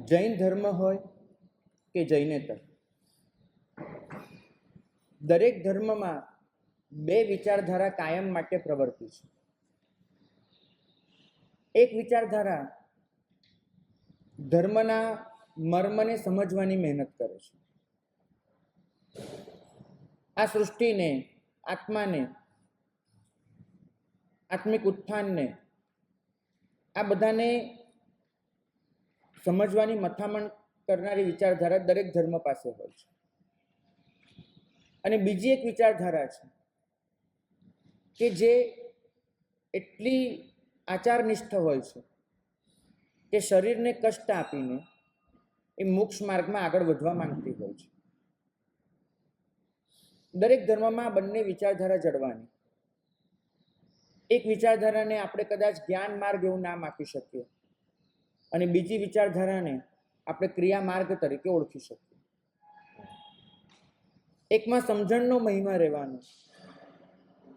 જૈન ધર્મ હોય કે જૈનેતર, દરેક ધર્મમાં બે વિચારધારા કાયમ માટે પ્રવર્તી છે. એક વિચારધારા ધર્મના મર્મને સમજવાની મહેનત કરે છે. આ સૃષ્ટિને, આત્માને, આત્મિક ઉત્થાનને, આ બધાને સમજવાની મથામણ કરનારી વિચારધારા દરેક ધર્મ પાસે હોય છે. અને બીજી એક વિચારધારા છે કે જે એટલી આચારનિષ્ઠ હોય છે કે શરીરને કષ્ટ આપીને એ મોક્ષ માર્ગમાં આગળ વધવા માંગતી હોય છે. દરેક ધર્મમાં આ બંને વિચારધારા જળવાની. એક વિચારધારાને આપણે કદાચ જ્ઞાન માર્ગ એવું નામ આપી શકીએ અને બીજી વિચારધારાને આપણે ક્રિયા માર્ગ તરીકે ઓળખી શકીએ. એકમાં સમજણનો મહિમા રહેવાનો,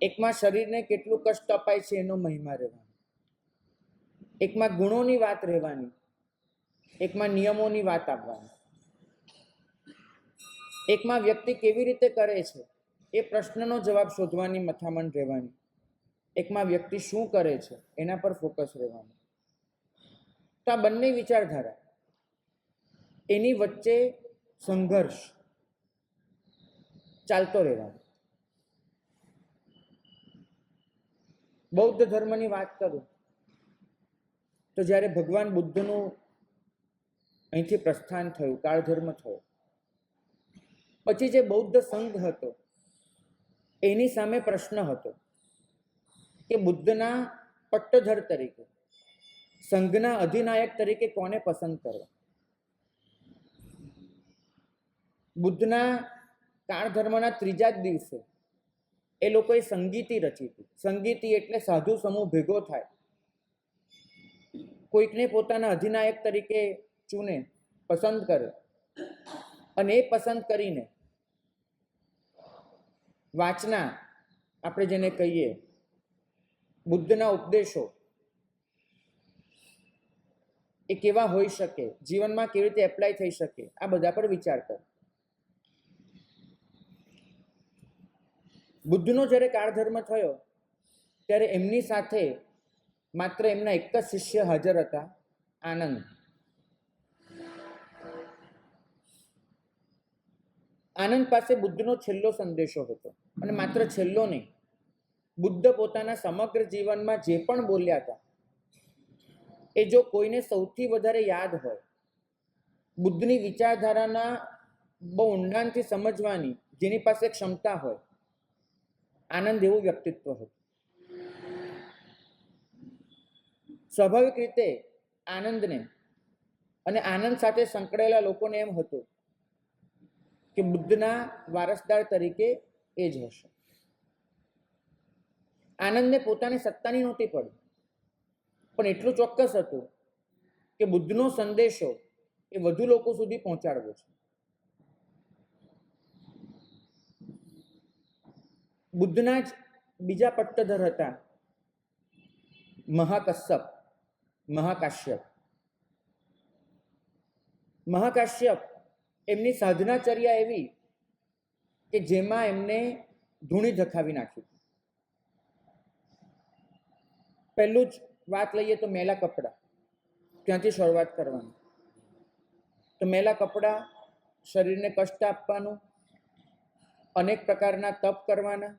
એકમાં શરીરને કેટલું કષ્ટ અપાય છે એનો મહિમા રહેવાનો, એકમાં ગુણોની વાત રહેવાની, એકમાં નિયમોની વાત આપવાની, એકમાં વ્યક્તિ કેવી રીતે કરે છે એ પ્રશ્નનો જવાબ શોધવાની મથામણ રહેવાની, એકમાં વ્યક્તિ શું કરે છે એના પર ફોકસ રહેવાનું. તો આ બંને વિચારધારા એની વચ્ચે સંઘર્ષ ચાલતો રહેવાનો. બૌદ્ધ ધર્મની વાત કરું તો જ્યારે ભગવાન બુદ્ધનું અહીંથી પ્રસ્થાન થયું, કાળધર્મ થયો, પછી જે બૌદ્ધ સંઘ હતો એની સામે પ્રશ્ન હતો કે બુદ્ધના પટ્ટધર તરીકે, સંઘના અધિનાયક તરીકે કોને પસંદ કરવા. બુદ્ધના કાળધર્મના ત્રીજા જ દિવસે એ લોકોએ સંગીતિ રચી હતી. સંગીતિ એટલે સાધુ સમૂહ ભેગો થાય, કોઈકને પોતાના અધિનાયક તરીકે ચૂને, પસંદ કરે અને એ પસંદ કરીને વાચના, આપણે જેને કહીએ બુદ્ધના ઉપદેશો, એ કેવા હોઈ શકે, જીવનમાં કેવી રીતે એપ્લાય થઈ શકે, આ બધા પર વિચાર કરે. બુદ્ધનો જ્યારે કાળધર્મ થયો ત્યારે એમની સાથે માત્ર એમના એક જ શિષ્ય હાજર હતા, આનંદ. આનંદ પાસે બુદ્ધનો છેલ્લો સંદેશો હતો અને માત્ર છેલ્લો નહીં, બુદ્ધ પોતાના સમગ્ર જીવનમાં જે પણ બોલ્યા હતા એ જો કોઈને સૌથી વધારે યાદ હોય, બુદ્ધની વિચારધારાના બહુ ઊંડાણથી સમજવાની જેની પાસે ક્ષમતા હોય, આનંદ એવું વ્યક્તિત્વ હતું. સ્વાભાવિક રીતે આનંદને અને આનંદ સાથે સંકળાયેલા લોકોને એમ હતું કે બુદ્ધના વારસદાર તરીકે એ જ હશે. આનંદને પોતાની સત્તાની નહોતી પડી, પણ એટલું ચોક્કસ હતું કે બુદ્ધનો સંદેશો એ વધુ લોકો સુધી પહોંચાડવો છે. બુદ્ધના જ બીજા પટ્ટધર હતા મહાકશ્યપ, મહાકાશ્યપ. મહાકાશ્યપ એમની સાધનાચર્યા એવી કે જેમાં એમને ધૂણી ધખાવી નાખી. પહેલું જ વાત લઈએ તો મેલા કપડાં, ત્યાંથી શરૂઆત કરવાની. તો મેલા કપડાં, શરીરને કષ્ટ આપવાનું, અનેક પ્રકારના તપ કરવાના,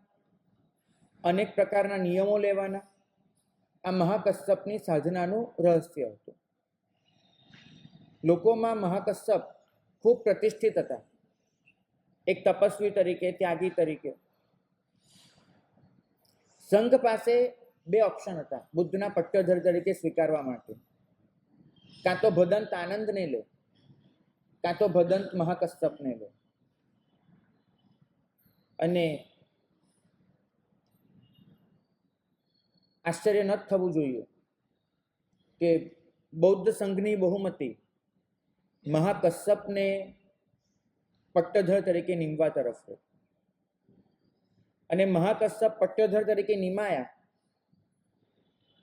અનેક પ્રકારના નિયમો લેવાના, આ મહાકશ્યપની સાધનાનું રહસ્ય હતું. લોકોમાં મહાકશ્યપ ખૂબ પ્રતિષ્ઠિત હતા, એક તપસ્વી તરીકે, ત્યાગી તરીકે. સંઘ પાસે બે ઓપ્શન હતા બુદ્ધના પટ્ટધર તરીકે સ્વીકારવા માટે: કાં તો ભદંત આનંદને લે, કાં તો ભદંત મહાકશ્યપને લે. અને આશ્ચર્ય ન થવું જોઈએ કે બૌદ્ધ સંઘની બહુમતી મહાકશ્યપને પટ્ટધર તરીકે નિમવા તરફ હોય. અને મહાકશ્યપ પટ્ટધર તરીકે નિમાયા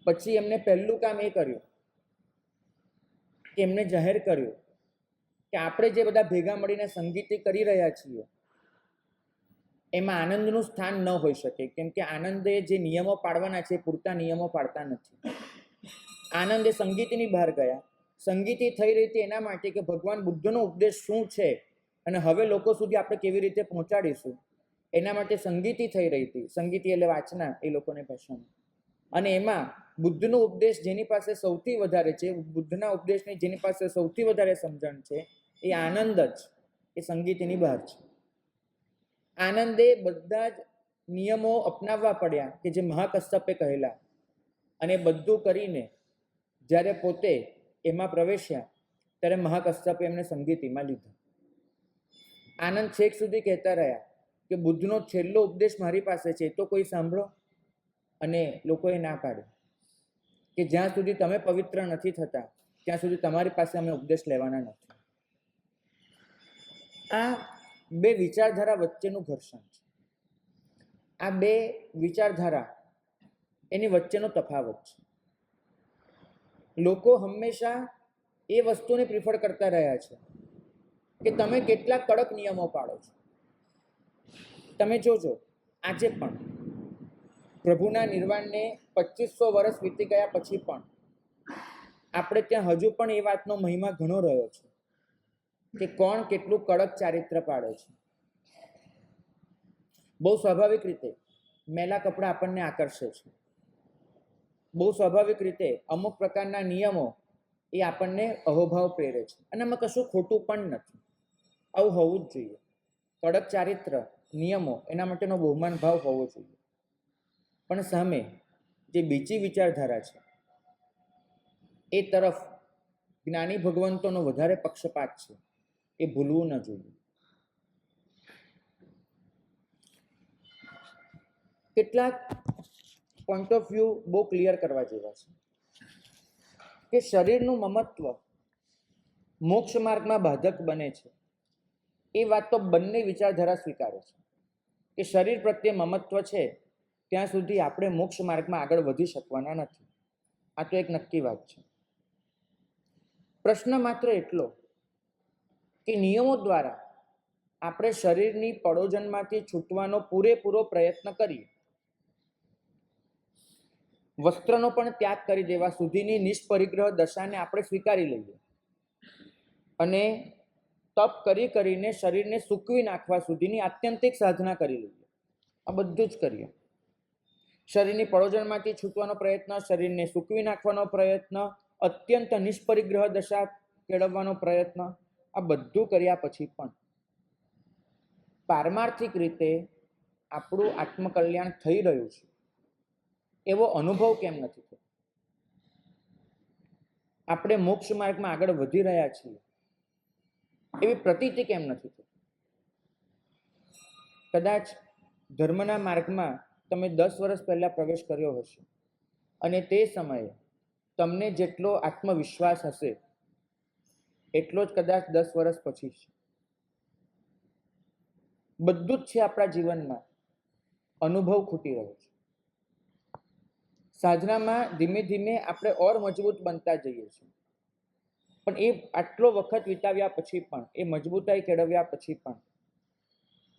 પછી એમને પહેલું કામ એ કર્યું કે એમને જાહેર કર્યું કે આપણે જે બધા ભેગા મળીને સંગીત કરી રહ્યા છીએ એમાં આનંદનું સ્થાન ન હોઈ શકે, કેમ કે આનંદે જે નિયમો પાડવાના છે એ પૂરતા નિયમો પાડતા નથી. આનંદ એ સંગીતની બહાર ગયા. સંગીતી થઈ રહી હતી એના માટે કે ભગવાન બુદ્ધનો ઉપદેશ શું છે અને હવે લોકો સુધી આપણે કેવી રીતે પહોંચાડીશું એના માટે સંગીતી થઈ રહી હતી. સંગીતી એટલે વાંચના એ લોકોની ભાષામાં. અને એમાં બુદ્ધનો ઉપદેશ જેની પાસે સૌથી વધારે છે, બુદ્ધના ઉપદેશની જેની પાસે સૌથી વધારે સમજણ છે એ આનંદ જ એ સંગીતની બહાર છે. આનંદે બધા જ નિયમો અપનાવવા પડ્યા કે જે મહાકશ્યપે કહેલા, અને બધું કરીને જ્યારે પોતે એમાં પ્રવેશ્યા ત્યારે મહાકશ્યપે એમને સંગીતીમાં લીધા. આનંદ છેક સુધી કહેતા રહ્યા કે બુદ્ધનો છેલ્લો ઉપદેશ મારી પાસે છે, તો કોઈ સાંભળો. અને લોકોએ ના પાડી કે જ્યાં સુધી તમે પવિત્ર નથી થતા ત્યાં સુધી તમારી પાસે અમે ઉપદેશ લેવાના નથી. આ બે વિચારધારા વચ્ચેનું ઘર્ષણ છે. આ બે વિચારધારા એની વચ્ચેનો તફાવત છે. લોકો હંમેશા એ વસ્તુને પ્રિફર કરતા રહ્યા છે કે તમે કેટલા કડક નિયમો પાડો છો. તમે જોજો આજે પણ પ્રભુના નિર્વાણને 2500 વર્ષ વીતી ગયા પછી પણ આપણે ત્યાં હજુ પણ એ વાતનો મહિમા ઘણો રહ્યો છે કે કોણ કેટલું કડક ચારિત્ર પાડે છે. બહુ સ્વાભાવિક રીતે મેલા કપડાં આપણને આકર્ષે છે. બહુ સ્વાભાવિક રીતે અમુક પ્રકારના નિયમો એ આપણને અહોભાવ પ્રેરે છે, અને એમાં કશું ખોટું પણ નથી. આવું હોવું જ જોઈએ. કડક ચારિત્ર નિયમો એના માટેનો બહુમાન ભાવ હોવો જોઈએ. પણ સામે જે બીજી વિચારધારા છે એ તરફ જ્ઞાની ભગવંતોનો વધારે પક્ષપાત છે, એ ભૂલવું ન જોઈએ. કેટલાક પોઈન્ટ ઓફ વ્યૂ બહુ ક્લિયર કરવા જેવા છે કે શરીરનું મમત્વ મોક્ષ માર્ગમાં બાધક બને છે. એ વાત તો બંને વિચારધારા સ્વીકારે છે કે શરીર પ્રત્યે મમત્વ છે ત્યાં સુધી આપણે મોક્ષ માર્ગમાં આગળ વધી શકવાના નથી. આ તો એક નક્કી વાત છે. પ્રશ્ન માત્ર એટલો કે નિયમો દ્વારા આપણે શરીરની પડોજનમાંથી છૂટવાનો પૂરેપૂરો પ્રયત્ન કરીએ, વસ્ત્રનો પણ ત્યાગ કરી દેવા સુધીની નિષ્પરિગ્રહ દશાને આપણે સ્વીકારી લઈએ અને તપ કરીને શરીરને સૂકવી નાખવા સુધીની આત્યંતિક સાધના કરી લઈએ. આ બધું જ કરીએ. શરીરની પડોજનમાંથી છૂટવાનો પ્રયત્ન, શરીરને સૂકવી નાખવાનો પ્રયત્ન, અત્યંત નિષ્પરિગ્રહ દશા કેળવવાનો પ્રયત્ન, આ બધું કર્યા પછી પણ પારમાર્થિક રીતે આપણું આત્મકલ્યાણ થઈ રહ્યું છે એવો અનુભવ કેમ નથી થતો? આપણે મોક્ષ માર્ગમાં આગળ વધી રહ્યા છીએ એવી પ્રતીતિ કેમ નથી થતી? કદાચ ધર્મના માર્ગમાં તમે 10 વર્ષ પહેલા પ્રવેશ કર્યો હશે અને તે સમયે તમને જેટલો આત્મવિશ્વાસ હશે એટલો જ કદાચ 10 વર્ષ પછી છે. બધું જ છે આપણા જીવનમાં અનુભવ ખૂટી રહ્યો છે. સાધનામાં ધીમે ધીમે આપણે ઓર મજબૂત બનતા જઈએ છીએ, પણ એ આટલો વખત વિતાવ્યા પછી પણ, એ મજબૂતાઈ કેળવ્યા પછી પણ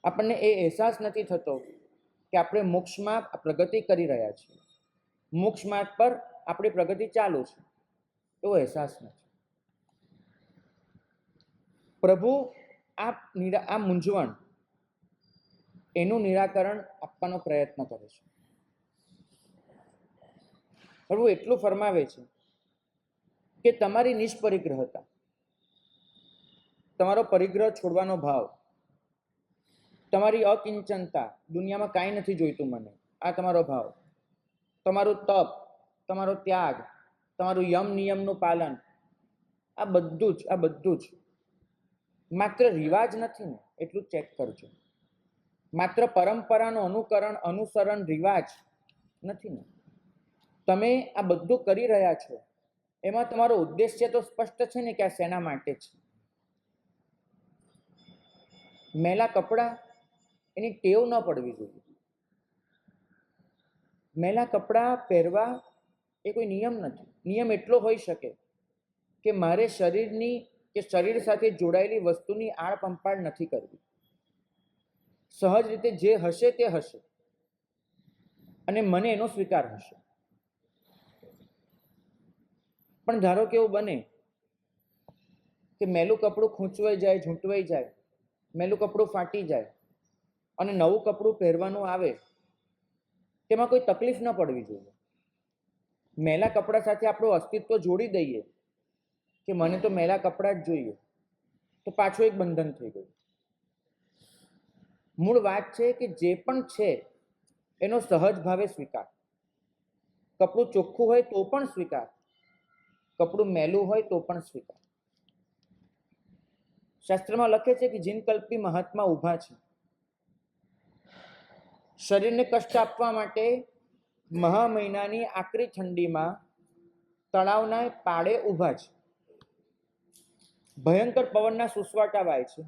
આપણને એ અહેસાસ નથી થતો કે આપણે મોક્ષમાં પ્રગતિ કરી રહ્યા છીએ, મોક્ષ માર્ગ પર આપણી પ્રગતિ ચાલુ છે, એવો અહેસાસ નથી. પ્રભુ આ મૂંઝવણ એનું નિરાકરણ આપવાનો પ્રયત્ન કરે છે. પ્રભુ એટલું ફરમાવે છે કે તમારી નિષ્પરિગ્રહતા, તમારો પરિગ્રહ છોડવાનો ભાવ, તમારી અકિંચનતા, દુનિયામાં કાંઈ નથી જોઈતું મને, આ તમારો ભાવ, તમારું તપ, તમારો ત્યાગ, તમારું યમ નિયમનું પાલન, આ બધું જ માત્ર રિવાજ નથી ને, એટલું ચેક કરજો. માત્ર પરંપરાનું અનુસરણ રિવાજ નથી ને. તમે આ બધું કરી રહ્યા છો એમાં તમારો ઉદ્દેશ્ય તો સ્પષ્ટ છે ને કે આ શેના માટે છે. મેલા કપડાં એની ટેવ ન પડવી જોઈએ. મેલા કપડાં પહેરવા એ કોઈ નિયમ નથી. નિયમ એટલો હોઈ શકે કે મારે શરીરની કે શરીર સાથે જોડાયેલી વસ્તુની આળપંપાળ નથી કરવી. સહજ રીતે જે હશે તે હશે અને મને એનો સ્વીકાર હશે. પણ ધારો કે એવું બને કે મેલું કપડું ખૂંચવાઈ જાય, ઝૂંટવાઈ જાય, મેલું કપડું ફાટી જાય અને નવું કપડું પહેરવાનું આવે, તેમાં કોઈ તકલીફ ન પડવી જોઈએ. મેલા કપડા સાથે આપણું અસ્તિત્વ જોડી દઈએ કે મને તો મેલા કપડા જ જોઈએ, તો પાછું એક બંધન થઈ ગયું. મૂળ વાત છે કે જે પણ છે એનો સહજ ભાવે સ્વીકાર. કપડું ચોખ્ખું હોય તો પણ સ્વીકાર, કપડું મેલું હોય તો પણ સ્વીકાર. શાસ્ત્રમાં લખે છે કે જીનકલ્પી મહાત્મા ઊભા છે. શરીરને કષ્ટ આપવા માટે મહા મહિનાની આકરી ઠંડીમાં તળાવના પાળે ઊભા છે. ભયંકર પવનના સુસવાટા વાય છે.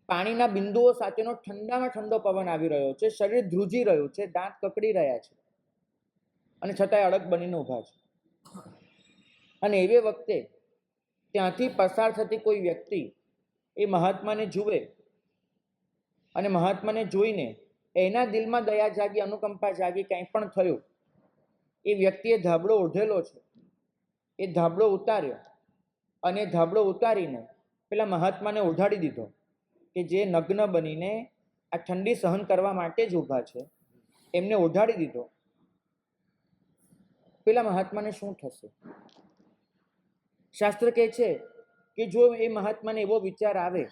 પાણીના બિંદુઓ સાથેનો ઠંડામાં ઠંડો પવન આવી રહ્યો છે. શરીર ધ્રુજી રહ્યું છે, દાંત કકડી રહ્યા છે અને છતાંય અડગ બનીને ઊભા છે. અને એવી વખતે ત્યાંથી પસાર થતી કોઈ વ્યક્તિ એ મહાત્માને જુએ અને મહાત્માને જોઈને એના દિલમાં દયા જાગી, અનુકંપા જાગી, કંઈ પણ થયું, એ વ્યક્તિએ ધાબળો ઓઢેલો છે, એ ધાબળો ઉતાર્યો અને ધાબળો ઉતારીને પેલા મહાત્માને ઓઢાડી દીધો કે જે નગ્ન બનીને આ ઠંડી સહન કરવા માટે જ ઊભા છે, એમને ઓઢાડી દીધો. પેલા મહાત્માને શું થશે? શાસ્ત્ર કહે છે કે જો એ મહાત્માને એવો વિચાર આવે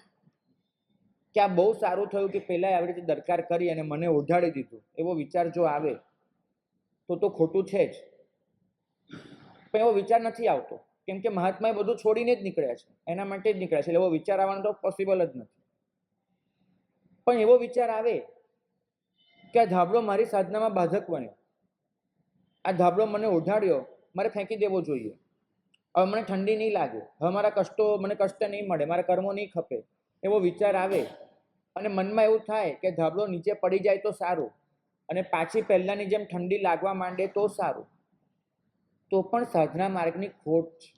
કે આ બહુ સારું થયું કે પહેલા આવી રીતે દરકાર કરી અને મને ઓઢાડી દીધું, એવો વિચાર જો આવે તો ખોટું છે જ. પણ એવો વિચાર નથી આવતો, કેમ કે મહાત્માએ બધું છોડીને જ નીકળ્યા છે, એના માટે જ નીકળ્યા છે, એવો વિચાર આવવાનો તો પોસિબલ જ નથી. પણ એવો વિચાર આવે કે આ ધાબળો મારી સાધનામાં બાધક બન્યો, આ ધાબળો મને ઓઢાડ્યો, મારે ફેંકી દેવો જોઈએ, હવે મને ઠંડી નહીં લાગે, હવે મારા કષ્ટો, મને કષ્ટ નહીં મળે, મારા કર્મો નહીં ખપે, એવો વિચાર આવે અને મનમાં એવું થાય કે ધાબળો નીચે પડી જાય તો સારું અને પાછી પહેલાની જેમ ઠંડી લાગવા માંડે તો સારું, તો પણ સાધના માર્ગની ખોટ છે.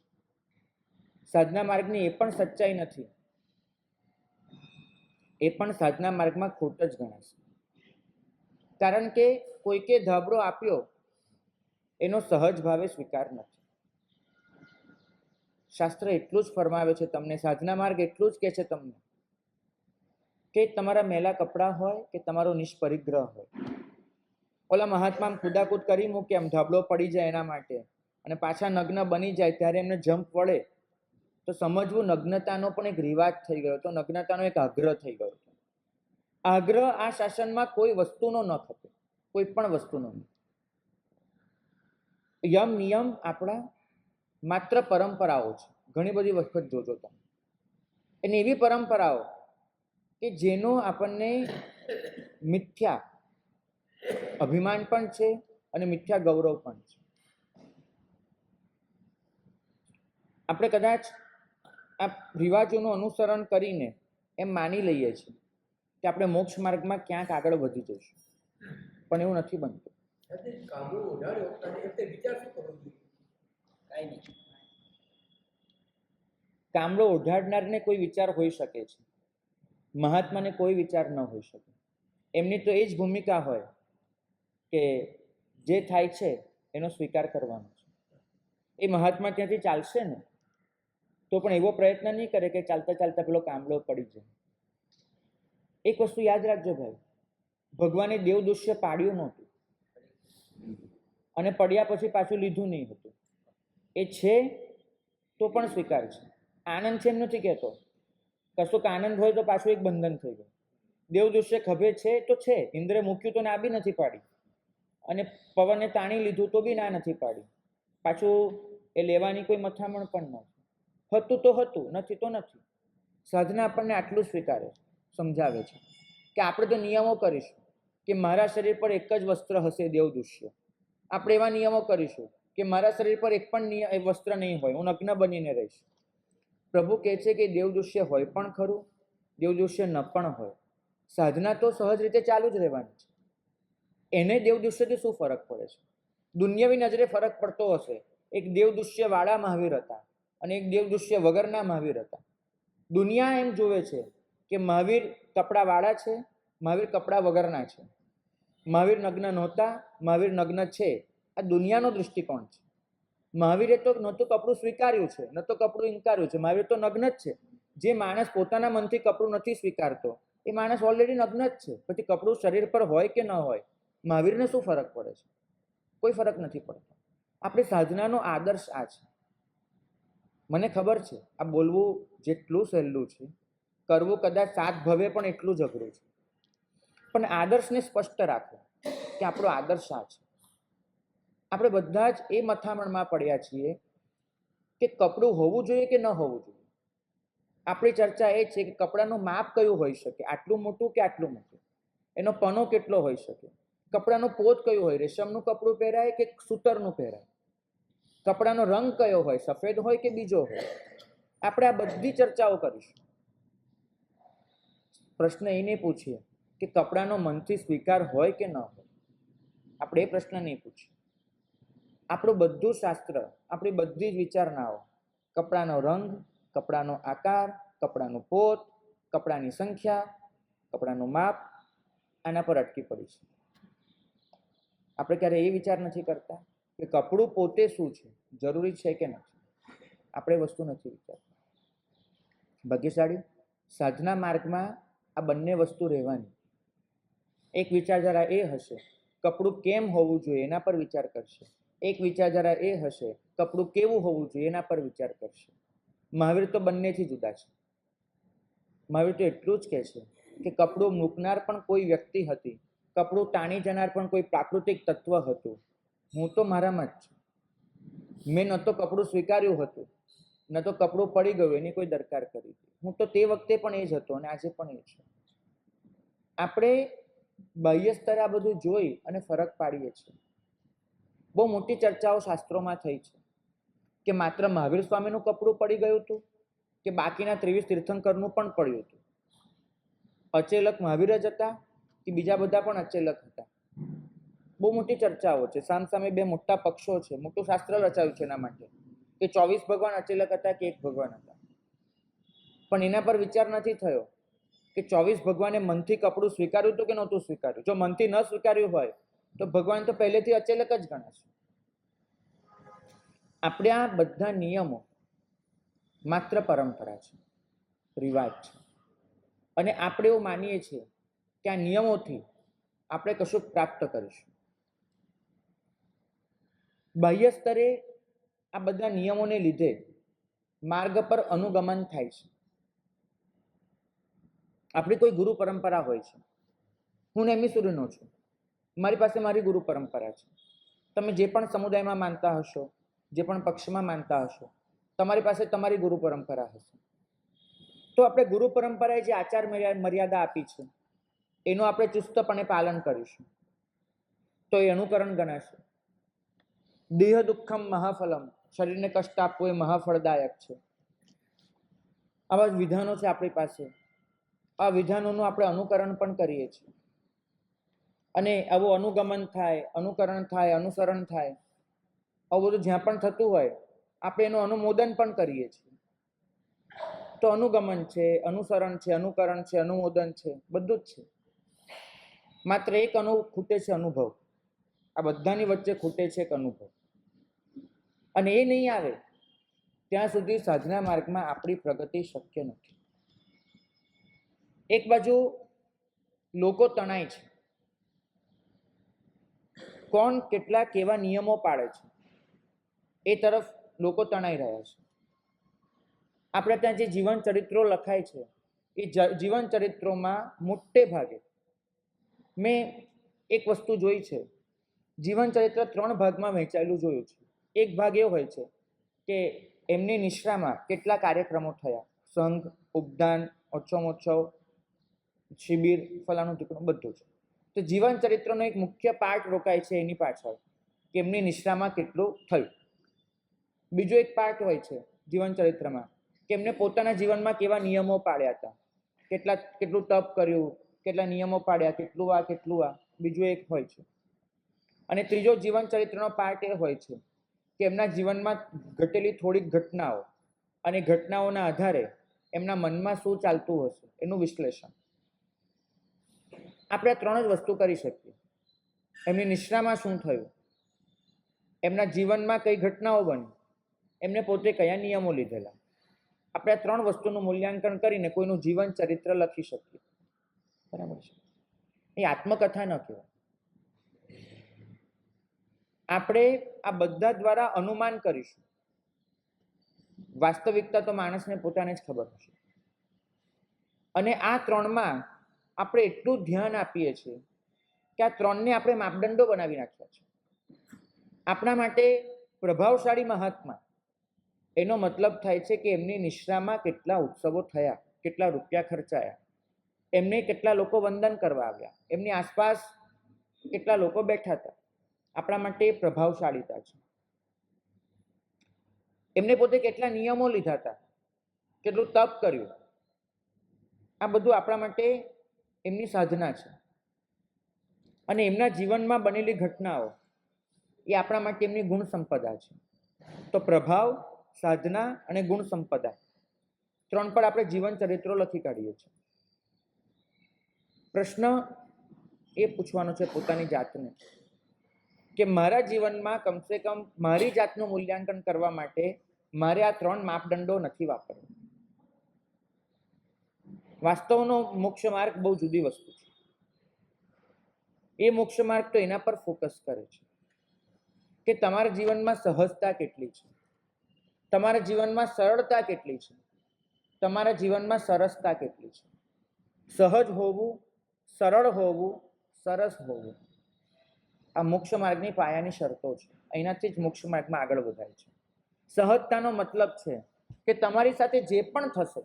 સાધના માર્ગની એ પણ સચ્ચાઈ નથી, એ પણ સાધના માર્ગમાં ખોટ જ ગણાશે. કારણ કે કોઈકે ધાબળો આપ્યો એનો સહજ ભાવે સ્વીકાર નથી. શાસ્ત્ર એટલું જ ફરમાવે છે તમને, સાધના માર્ગ એટલું જ કહે છે તમને કે તમારા મેલા કપડાં હોય કે તમારો નિષ્પરિગ્રહ હોય, ઓલા મહાત્મા કુદાકૂદ કરી મૂકે એમ ધાબળો પડી જાય એના માટે અને પાછા નગ્ન બની જાય ત્યારે એમને જંપ પડે તો સમજવું નગ્નતાનો પણ એક રિવાજ થઈ ગયો હતો, નગ્નતાનો એક આગ્રહ થઈ ગયો હતો. આગ્રહ આ શાસનમાં કોઈ વસ્તુનો ન ખપે, કોઈ પણ વસ્તુનો નહીં. યમ નિયમ આપણા માત્ર પરંપરાઓ છે. ઘણી બધી વખત જોજો તમે, અને એવી પરંપરાઓ કે જેનો આપણને મિથ્યા અભિમાન પણ છે અને મિથ્યા ગૌરવ પણ છે. આપણે કદાચ આ રિવાજોનું અનુસરણ કરીને એમ માની લઈએ છીએ કે આપણે મોક્ષ માર્ગમાં ક્યાંક આગળ વધી જઈશું, પણ એવું નથી બનતું. કામળો ઓઢાડનારને કોઈ વિચાર હોઈ શકે છે, મહાત્માને કોઈ વિચાર ન હોઈ શકે. એમની તો એ જ ભૂમિકા હોય કે જે થાય છે એનો સ્વીકાર કરવાનો છે. એ મહાત્મા ત્યાંથી ચાલશે ને તો પણ એવો પ્રયત્ન નહીં કરે કે ચાલતા ચાલતા પેલો કામળો પડી જાય. એક વસ્તુ યાદ રાખજો ભાઈ, ભગવાને દેવ દૃશ્ય પાડ્યું નહોતું અને પડ્યા પછી પાછું લીધું નહીં હતું. એ છે તો પણ સ્વીકાર છે. આનંદ છે એમ નથી કહેતો, કશુંક આનંદ હોય તો પાછું એક બંધન થઈ ગયું. દેવ દૃશ્ય ખભે છે તો છે, ઇન્દ્રે મૂક્યું તો ના બી નથી પાડી અને પવને તાણી લીધું તો બી ના નથી પાડી, પાછું એ લેવાની કોઈ મથામણ પણ નથી. હતું તો હતું, નથી તો નથી. સાધના આપણને આટલું સ્વીકારે, સમજાવે છે કે આપણે તો નિયમો કરીશું કે મારા શરીર પર એક જ વસ્ત્ર હશે દેવ દૃશ્ય. આપણે એવા નિયમો કરીશું કે મારા શરીર પર એક પણ વસ્ત્ર નહીં હોય, હું નગ્ન બનીને રહીશ. પ્રભુ કહે છે કે દેવ દૃશ્ય હોય પણ ખરું, દેવ દૃશ્ય ન પણ હોય, સાધના તો સહજ રીતે ચાલુ જ રહેવાની છે. એને દેવ દૃશ્યથી શું ફરક પડે છે? દુનિયાવી નજરે ફરક પડતો હશે એક દેવદૃશ્ય વાળા મહાવીર હતા અને એક દેવદૃશ્ય વગરના મહાવીર હતા. દુનિયા એમ જોવે છે કે મહાવીર કપડા વાળા છે, મહાવીર કપડા વગરના છે, મહાવીર નગ્ન નહોતા, મહાવીર નગ્ન છે. આ દુનિયાનો દૃષ્ટિકોણ છે. મહાવીરે તો ન તો કપડું સ્વીકાર્યું છે, ન તો કપડું ઇનકાર્યું છે. મહાવીર તો નગ્ન જ છે. જે માણસ પોતાના મનથી કપડું નથી સ્વીકારતો એ માણસ ઓલરેડી નગ્ન જ છે. પછી કપડું શરીર પર હોય કે ન હોય, મહાવીરને શું ફરક પડે છે? કોઈ ફરક નથી પડતો. આપણી સાધનાનો આદર્શ આ છે. મને ખબર છે આ બોલવું જેટલું સહેલું છે, કરવું કદાચ 7 ભવે પણ એટલું જ અઘરું છે. પણ આદર્શને સ્પષ્ટ રાખો કે આપણો આદર્શ આ છે. આપણે બધા જ એ મથામણમાં પડ્યા છીએ કે કપડું હોવું જોઈએ કે ન હોવું જોઈએ. આપણી ચર્ચા એ છે કે કપડાનું માપ કયું હોઈ શકે, આટલું મોટું કે આટલું મોટું, એનો પનો કેટલો હોઈ શકે, કપડાનો પોત કયું હોય, રેશમનું કપડું પહેરાય કે સૂતરનું પહેરાય, કપડાનો રંગ કયો હોય, સફેદ હોય કે બીજો હોય. આપણે આ બધી ચર્ચાઓ કરીશું. પ્રશ્ન એ નહીં પૂછીએ કે કપડાનો મનથી સ્વીકાર હોય કે ન હોય. આપણે એ પ્રશ્ન નહીં પૂછીએ. આપણું બધું શાસ્ત્ર, આપણી બધી જ વિચારણાઓ કપડાનો રંગ, કપડાનો આકાર, કપડાનું પોત, કપડાની સંખ્યા, કપડાનું માપ, આના પર અટકી પડી છે. આપણે ક્યારે એ વિચાર નથી કરતા કે કપડું પોતે શું છે, જરૂરી છે કે નથી. આપણે વસ્તુ નથી વિચારતા. ભાગ્યશાળી સાધના માર્ગમાં આ બંને વસ્તુ રહેવાની. એક વિચારધારા એ હશે કપડું કેમ હોવું જોઈએ એના પર વિચાર કરશે, એક વિચારધારા એ હશે કપડું કેવું હોવું જોઈએ એના પર વિચાર કરશે. મહાવીર તો બંનેથી જુદા છે. મહાવીર તો એટલું જ કહે છે કે કપડું મૂકનાર પણ કોઈ વ્યક્તિ હતી, કપડું ટાણી જનાર પણ કોઈ પ્રાકૃતિક તત્વ હતું. હું તો મારામાં જ છું. મેં ન તો કપડું સ્વીકાર્યું હતું, ન તો કપડું પડી ગયું એની કોઈ દરકાર કરી. હું તો તે વખતે પણ એ જ હતો અને આજે પણ એ છે. આપણે બાહ્ય સ્તરે આ બધું જોઈ અને ફરક પાડીએ છીએ. બહુ મોટી ચર્ચાઓ શાસ્ત્રોમાં થઈ છે કે માત્ર મહાવીર સ્વામીનું કપડું પડી ગયું હતું કે બાકીના 23 તીર્થંકરનું પણ પડ્યું હતું. અચેલક મહાવીર જ હતા કે બીજા બધા પણ અચેલક હતા. બહુ મોટી ચર્ચાઓ છે. સામસામે બે મોટા પક્ષો છે. મોટું શાસ્ત્ર રચાયું છે એના માટે કે 24 ભગવાન અચેલક હતા કે 1 ભગવાન હતા. પણ એના પર વિચાર નથી થયો કે 24 ભગવાને મનથી કપડું સ્વીકાર્યું હતું કે નહોતું સ્વીકાર્યું. જો મનથી ન સ્વીકાર્યું હોય તો ભગવાન તો પહેલેથી અચેલક જ ગણાશે. આપણે આ બધા નિયમો માત્ર પરંપરા છે, રિવાજ છે. અને આપણે એવું માનીએ છીએ કે આ નિયમોથી આપણે કશું પ્રાપ્ત કરીશું. બાહ્ય સ્તરે આ બધા નિયમોને લીધે માર્ગ પર અનુગમન થાય છે. આપણી કોઈ ગુરુ પરંપરા હોય છે. હું નેમિસુરીનો છું, મારી પાસે મારી ગુરુ પરંપરા છે. તમે જે પણ સમુદાયમાં માનતા હશો, જે પણ પક્ષમાં માનતા હશો, તમારી પાસે તમારી ગુરુ પરંપરા હશે. તો આપણે ગુરુ પરંપરાએ જે આચાર મર્યાદા આપી છે એનું આપણે ચુસ્તપણે પાલન કરીશું તો એ અનુકરણ ગણાશે. દેહ દુઃખમ મહાફલમ, શરીરને કષ્ટ આપવું એ મહાફળદાયક છે. આવા વિધાનો છે આપણી પાસે. આ વિધાનોનું આપણે અનુકરણ પણ કરીએ છીએ અને આવું અનુગમન થાય, અનુકરણ થાય, અનુસરણ થાય, આવું બધું જ્યાં પણ થતું હોય આપણે એનું અનુમોદન પણ કરીએ છીએ. તો અનુગમન છે, અનુસરણ છે, અનુકરણ છે, અનુમોદન છે, બધું જ છે. માત્ર એક ખૂટે છે, અનુભવ. આ બધાની વચ્ચે ખૂટે છે એક અનુભવ. અને એ નહીં આવે ત્યાં સુધી સાધના માર્ગમાં આપણી પ્રગતિ શક્ય નથી. એક બાજુ લોકો તણાય છે, કોણ કેટલા કેવા નિયમો પાળે છે એ તરફ લોકો તણાઈ રહ્યા છે. આપણે ત્યાં જે જીવન ચરિત્રો લખાય છે એ જીવન ચરિત્રોમાં મોટે ભાગે મેં એક વસ્તુ જોઈ છે, જીવન ચરિત્ર 3 ભાગમાં વહેંચાયેલું જોયું છે. એક ભાગ એવો હોય છે કે એમની નિશ્રામાં કેટલા કાર્યક્રમો થયા, સંઘ, ઉપદાન, ઓછોમોછો, શિબિર, ફલાણું ટીકણું બધું છે. તો જીવન ચરિત્રનો એક મુખ્ય પાર્ટ રોકાય છે એની પાછળ કે એમની નિશ્રામાં કેટલું થયું. બીજો એક પાર્ટ હોય છે જીવન ચરિત્રમાં કે એમને પોતાના જીવનમાં કેવા નિયમો પાડ્યા હતા, કેટલું તપ કર્યું, કેટલા નિયમો પાડ્યા, કેટલું આ. બીજું એક હોય છે. અને ત્રીજો જીવન ચરિત્રનો પાર્ટ એ હોય છે કે એમના જીવનમાં ઘટેલી થોડીક ઘટનાઓ અને ઘટનાઓના આધારે એમના મનમાં શું ચાલતું હશે એનું વિશ્લેષણ. આપણે આ ત્રણ જ વસ્તુ કરી શકીએ. એમની નિશ્રામાં શું થયું, એમના જીવનમાં કઈ ઘટનાઓ બની, એમને પોતે કયા નિયમો લીધેલા. આપણે આ ત્રણ વસ્તુનું મૂલ્યાંકન કરીને કોઈનું જીવન ચરિત્ર લખી શકીએ. બરાબર છે? એ આત્મકથા ન કહેવાય. આપણે આ બધા દ્વારા અનુમાન કરીશું. વાસ્તવિકતા તો માણસને પોતાને જ ખબર હશે. અને આ ત્રણમાં આપણે એટલું ધ્યાન આપીએ છીએ કે આ ત્રણને આપણે માપદંડો બનાવી નાખ્યા છે. આપણા માટે પ્રભાવશાળી મહાત્મા એનો મતલબ થાય છે કે એમની નિશ્રામાં કેટલા ઉત્સવો થયા, કેટલા રૂપિયા ખર્ચાયા, એમને કેટલા લોકો વંદન કરવા આવ્યા, એમની આસપાસ કેટલા લોકો બેઠા હતા. આપણા માટે પ્રભાવશાળીતા છે. એમને પોતે કેટલા નિયમો લીધા હતા, કેટલું તપ કર્યું, આ બધું આપણા માટે એમની સાધના છે. અને એમના જીવનમાં બનેલી ઘટનાઓ એ આપણા માટે એમની ગુણ સંપદા છે. તો પ્રભાવ, સાધના અને ગુણ સંપદા ત્રણ પર આપણે જીવન ચરિત્રો લખી કાઢીએ છીએ. પ્રશ્ન એ પૂછવાનો છે પોતાની જાતને કે મારા જીવનમાં કમસે કમ મારી જાતનું મૂલ્યાંકન કરવા માટે મારે આ ત્રણ માપદંડો નથી વાપરવા. વાસ્તવનો મોક્ષ માર્ગ બહુ જુદી વસ્તુ છે. એ મોક્ષ માર્ગ તો એના પર ફોકસ કરે છે કે તમારા જીવનમાં સહજતા કેટલી છે, તમારા જીવનમાં સરળતા કેટલી છે, તમારા જીવનમાં સરસતા કેટલી છે. સહજ હોવું, સરળ હોવું, સરસ હોવું, આ મોક્ષ માર્ગની પાયાની શરતો છે. અહીંયાથી જ મોક્ષ માર્ગમાં આગળ વધાય છે. સહજતાનો મતલબ છે કે તમારી સાથે જે પણ થશે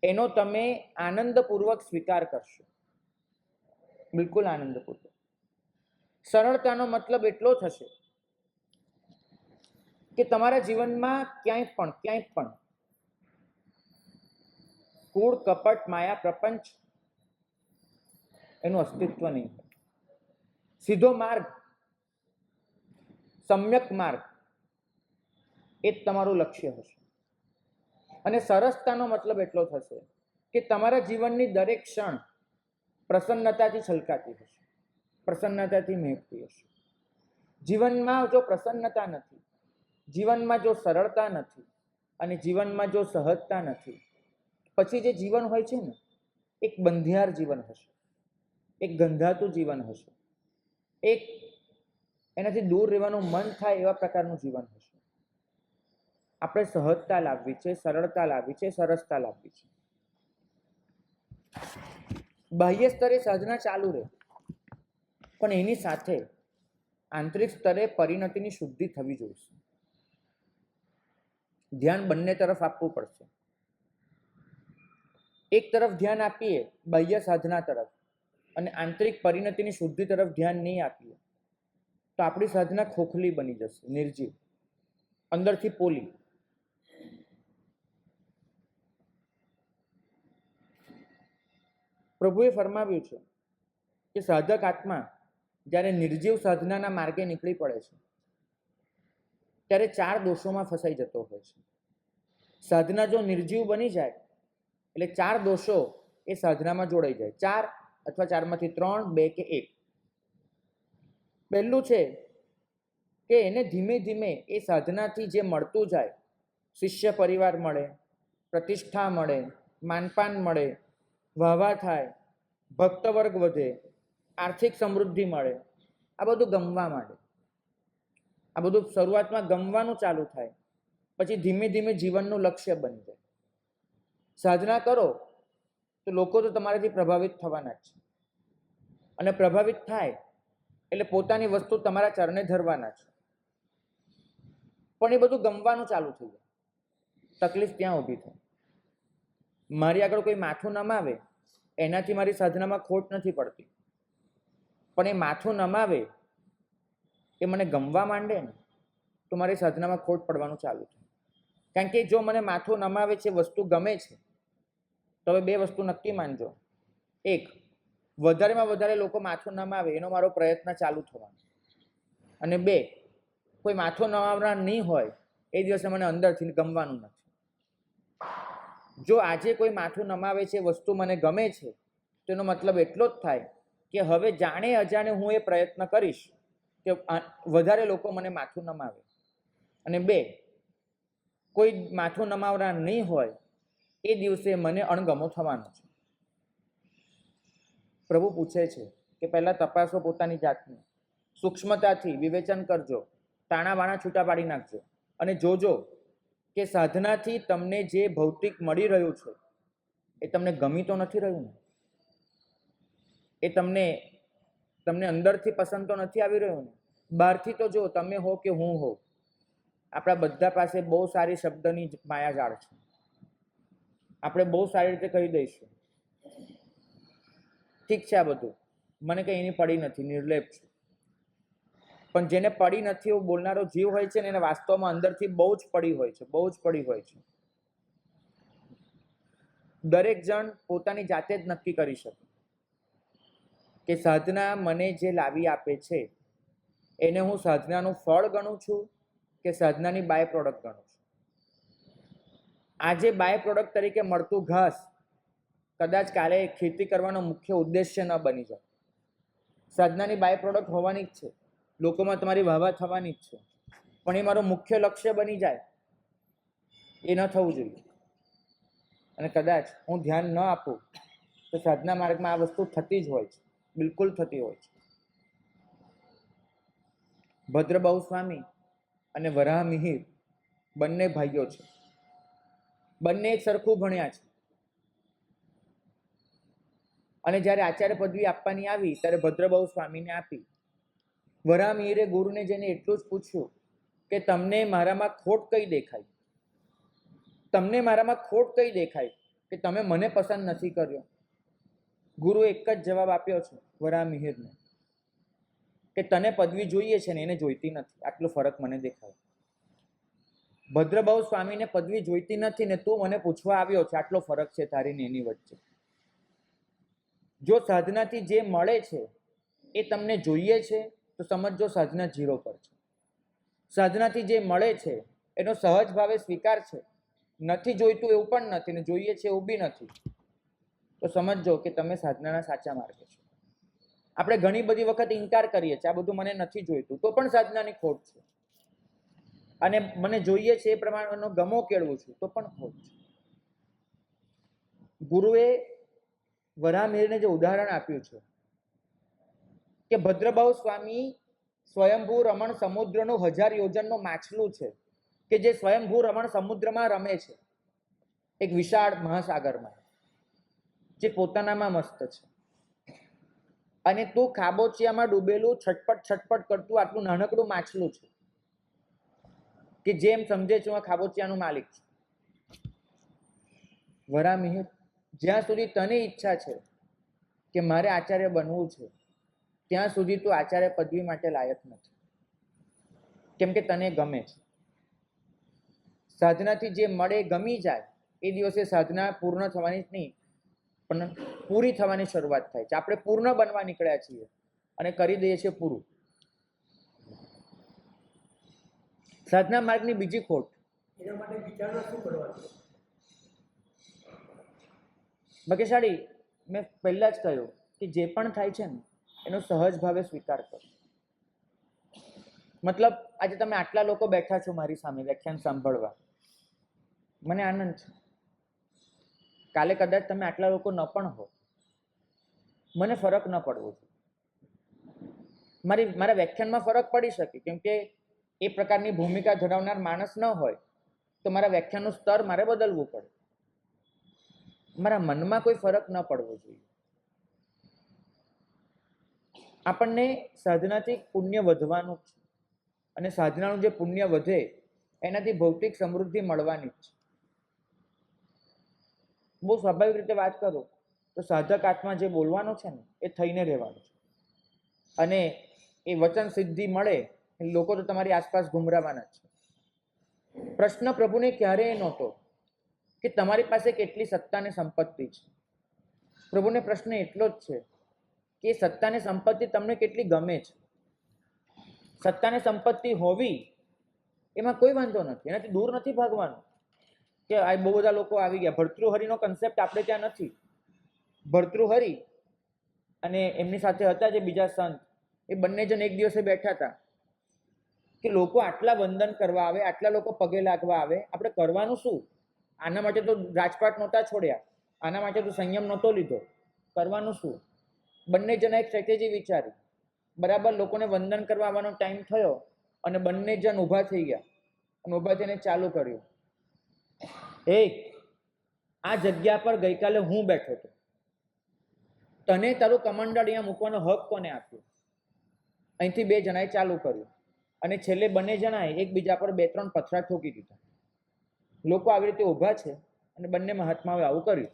એનો તમે આનંદપૂર્વક સ્વીકાર કરશો, બિલકુલ આનંદપૂર્વક. સરળતાનો મતલબ એટલો થશે કે તમારા જીવનમાં ક્યાંય પણ કૂળ, કપટ, માયા, પ્રપંચ એનું અસ્તિત્વ નહીં. સીધો માર્ગ, સમ્યક માર્ગ એ જ તમારું લક્ષ્ય હશે. અને સરસતાનો મતલબ એટલો થશે કે તમારા જીવનની દરેક ક્ષણ પ્રસન્નતાથી છલકાતી હશે, પ્રસન્નતાથી મહેકતી હશે. જીવનમાં જો પ્રસન્નતા નથી, જીવનમાં જો સરળતા નથી અને જીવનમાં જો સહજતા નથી, પછી જે જીવન હોય છે ને એક બંધિયાર જીવન હશે, એક ગંધાતું જીવન હશે, એક એનાથી દૂર રહેવાનું મન થાય એવા પ્રકારનું જીવન હશે. આપણે સહજતા લાવવી છે, સરળતા લાવવી છે, સરસતા લાવવી છે. બાહ્ય સ્તરે સાધના ચાલુ રહે, પણ એની સાથે આંતરિક સ્તરે પરિણતિની શુદ્ધિ થવી જોઈએ. ધ્યાન બંને તરફ આપવું પડશે. એક તરફ ધ્યાન આપીએ બાહ્ય સાધના તરફ અને આંતરિક પરિણતિની શુદ્ધિ તરફ ધ્યાન નહીં આપીએ તો આપણી સાધના ખોખલી બની જશે, નિર્જીવ, અંદરથી પોલી. પ્રભુએ ફરમાવ્યું છે કે સાધક આત્મા જ્યારે નિર્જીવ સાધનાના માર્ગે નીકળી પડે છે ત્યારે 4 દોષોમાં ફસાઈ જતો હોય છે. સાધના જો નિર્જીવ બની જાય એટલે 4 દોષો એ સાધનામાં જોડાઈ જાય. 4 અથવા 4માંથી 3, 2 કે 1. પહેલું છે કે એને ધીમે ધીમે એ સાધનાથી જે મળતું જાય, શિષ્ય પરિવાર મળે, પ્રતિષ્ઠા મળે, માનપાન મળે, વાહવા થાય, ભક્ત વર્ગ વધે, આર્થિક સમૃદ્ધિ મળે, આ બધું ગમવા માંડે. આ બધું શરૂઆતમાં ગમવાનું ચાલુ થાય, પછી ધીમે ધીમે જીવનનું લક્ષ્ય બની જાય. સાધના કરો તો લોકો તો તમારાથી પ્રભાવિત થવાના જ છે, અને પ્રભાવિત થાય એટલે પોતાની વસ્તુ તમારા ચરણે ધરવાના છે. પણ એ બધું ગમવાનું ચાલુ થઈ જાય. તકલીફ ત્યાં ઊભી થાય. મારી આગળ કોઈ માથું નમાવે એનાથી મારી સાધનામાં ખોટ નથી પડતી, પણ એ માથું નમાવે એ મને ગમવા માંડે ને તો મારી સાધનામાં ખોટ પડવાનું ચાલુ થાય. કારણ કે જો મને માથું નમાવે છે, વસ્તુ ગમે છે, તો હવે 2 વસ્તુ નક્કી માનજો. 1, વધારેમાં વધારે લોકો માથું નમાવે એનો મારો પ્રયત્ન ચાલુ થવાનો, અને 2, કોઈ માથું નમાવનાર નહીં હોય એ દિવસે મને અંદરથી ગમવાનું નથી. જો આજે કોઈ માથું નમાવે છે, વસ્તુ મને ગમે છે, તેનો મતલબ એટલો જ થાય કે હવે જાણે અજાણે હું એ પ્રયત્ન કરીશ કે વધારે લોકો મને માથું નમાવે. અને 2, કોઈ માથું નમાવનાર નહીં હોય એ દિવસે મને અણગમો થવાનો છે. પ્રભુ પૂછે છે કે પહેલાં તપાસો પોતાની જાતને, સૂક્ષ્મતાથી વિવેચન કરજો, તાણા બાણા છૂટા પાડી નાખજો અને જોજો કે સાધનાથી તમને જે ભૌતિક મળી રહ્યું છે એ તમને ગમી તો નથી રહ્યું ને? એ તમને અંદરથી પસંદ તો નથી આવી રહ્યું ને? બહારથી તો જો તમે હો કે હું હોઉં, આપણા બધા પાસે બહુ સારી શબ્દની માયાજાળ છે. આપણે બહુ સારી રીતે કહી દઈશું, ઠીક છે આ બધું, મને કંઈ એની પડી નથી, નિર્લેપ છું. પણ જેને પડી નથી એવું બોલનારો જીવ હોય છે ને એને વાસ્તવમાં અંદરથી બહુ જ પડી હોય છે, બહુ જ પડી હોય છે. દરેક જણ પોતાની જાતે જ નક્કી કરી શકે કે સાધના મને જે લાવી આપે છે એને હું સાધનાનું ફળ ગણું છું કે સાધનાની બાય પ્રોડક્ટ ગણું છું. આજે બાય પ્રોડક્ટ તરીકે મળતું ઘાસ કદાચ કાલે ખેતી કરવાનો મુખ્ય ઉદ્દેશ્ય ન બની જાય. સાધનાની બાય પ્રોડક્ટ હોવાની જ છે, લોકોમાં તમારી વાહવા થવાની જ છે, પણ એ મારું મુખ્ય લક્ષ્ય બની જાય એ ન થવું જોઈએ. અને કદાચ હું ધ્યાન ન આપું તો સાધના માર્ગમાં આ વસ્તુ થતી જ હોય છે, બિલકુલ થતી હોય છે. ભદ્રબાહુ સ્વામી અને વરાહ મિહિર બંને ભાઈઓ છે, બંને એક સરખું ભણ્યા છે. અને જ્યારે આચાર્ય પદવી આપવાની આવી ત્યારે ભદ્રબાહુ સ્વામીને આપી. વરાહ મિહિરે ગુરુને જઈને એટલું જ પૂછ્યું કે તમને મારામાં ખોટ કઈ દેખાય? તમને મારામાં ખોટ કઈ દેખાય કે તમે મને પસંદ નથી કર્યો? ગુરુએ એક જ જવાબ આપ્યો છે વરાહ મિહિરને કે તને પદવી જોઈએ છે ને એને જોઈતી નથી, આટલો ફરક મને દેખાય. ભદ્રબાહુ સ્વામીને પદવી જોઈતી નથી ને તું મને પૂછવા આવ્યો છે, આટલો ફરક છે તારી ને એની વચ્ચે. જો સાધનાથી જે મળે છે એ તમને જોઈએ છે તો સમજજો સાધના 0 પર છે. સાધનાથી જે મળે છે એનો સહજ ભાવે સ્વીકાર છે, નથી જોઈતું એવું પણ નથી ને જોઈએ છે એવું બી નથી, તો સમજજો કે તમે સાધનાના સાચા માર્ગે છો. આપણે ઘણી બધી વખત ઇનકાર કરીએ છીએ, આ બધું મને નથી જોઈતું, તો પણ સાધનાની ખોટ છે. અને મને જોઈએ છે એ પ્રમાણેનો ગમો કેળવું છું તો પણ ખોટ છે. ગુરુએ વરાહ મિહિરને જે ઉદાહરણ આપ્યું છે કે ભદ્રબાહુ સ્વામી સ્વયંભૂ રમણ સમુદ્રનું 1000 યોજનનું માછલું છે કે જે સ્વયંભૂ રમણ સમુદ્રમાં રમે છે, એક વિશાળ મહાસાગરમાં, જે પોતાનામાં મસ્ત છે. અને તું ખાબોચિયામાં ડૂબેલું છટપટ કરતું આટલું નાનકડું માછલું છે કે જેમ સમજે છે હું ખાબોચિયાનું માલિક છું. વરાહ મિહિર, જ્યાં સુધી તને ઈચ્છા છે કે મારે આચાર્ય બનવું છે ત્યાં સુધી તું આચાર્ય પદવી માટે લાયક નથી, કેમ કે તને ગમે છે. સાધનાથી જે મળે ગમી જાય એ દિવસે સાધના પૂર્ણ થવાની જ નહીં પણ પૂરી થવાની શરૂઆત થાય છે. આપણે પૂર્ણ બનવા નીકળ્યા છીએ અને કરી દઈએ છીએ પૂરું. સાધના માર્ગની બીજી ખોટ, એના માટે વિચારણા શું કરવાની? ભાગ્યશાળી, મેં પહેલા જ કહ્યું કે જે પણ થાય છે ને એનો સહજ ભાવે સ્વીકાર કરો. મતલબ આજે તમે આટલા લોકો બેઠા છો મારી સામે વ્યાખ્યાન સાંભળવા, મને આનંદ છે. કાલે કદાચ તમે આટલા લોકો ન પણ હો, મને ફરક ન પડવો જોઈએ. મારા વ્યાખ્યાનમાં ફરક પડી શકે કેમ કે એ પ્રકારની ભૂમિકા ધરાવનાર માણસ ન હોય તો મારા વ્યાખ્યાનનું સ્તર મારે બદલવું પડે. મારા મનમાં કોઈ ફરક ન પડવો જોઈએ. આપણને સાધનાથી પુણ્ય વધવાનું છે અને સાધનાનું જે પુણ્ય વધે એનાથી ભૌતિક સમૃદ્ધિ મળવાની જ છે. બહુ સ્વાભાવિક રીતે વાત કરું તો સાધક આત્મા જે બોલવાનો છે ને એ થઈને રહેવાનું છે અને એ વચન સિદ્ધિ મળે લોકો તો તમારી આસપાસ ઘુમરાવાના છે. પ્રશ્ન પ્રભુને ક્યારેય નહોતો કે તમારી પાસે કેટલી સત્તા અને સંપત્તિ છે. પ્રભુને પ્રશ્ન એટલો જ છે કે સત્તા અને સંપત્તિ તમને કેટલી ગમે છે. સત્તા અને સંપત્તિ હોવી એમાં કોઈ વાંધો નથી, એનાથી દૂર નથી ભાગવાનું કે આ બહુ બધા લોકો આવી ગયા. ભર્તૃહરિનો કન્સેપ્ટ આપણે ત્યાં નથી. ભર્તૃહરિ અને એમની સાથે હતા જે બીજા સંત, એ બંને જણ એક દિવસે બેઠા હતા કે લોકો આટલા વંદન કરવા આવે, આટલા લોકો પગે લાગવા આવે, આપણે કરવાનું શું? આના માટે તો રાજપાટ નહોતા છોડ્યા, આના માટે તો સંયમ નહોતો લીધો, કરવાનું શું? બંને જણા એક સ્ટ્રેટેજી વિચારી. બરાબર લોકોને વંદન કરવા આવવાનો ટાઈમ થયો અને બંને જણ ઊભા થઈ ગયા અને ઊભા થઈને ચાલુ કર્યું, એ આ જગ્યા પર ગઈકાલે હું બેઠો હતો, તને તારું કમંડળ અહીંયા મૂકવાનો હક કોને આપ્યો? અહીંથી બે જણાએ ચાલુ કર્યું અને છેલ્લે બંને જણાએ એકબીજા પર 2-3 પથરા ઠોકી દીધા. લોકો આવી રીતે ઊભા છે અને બંને મહાત્માઓએ આવું કર્યું.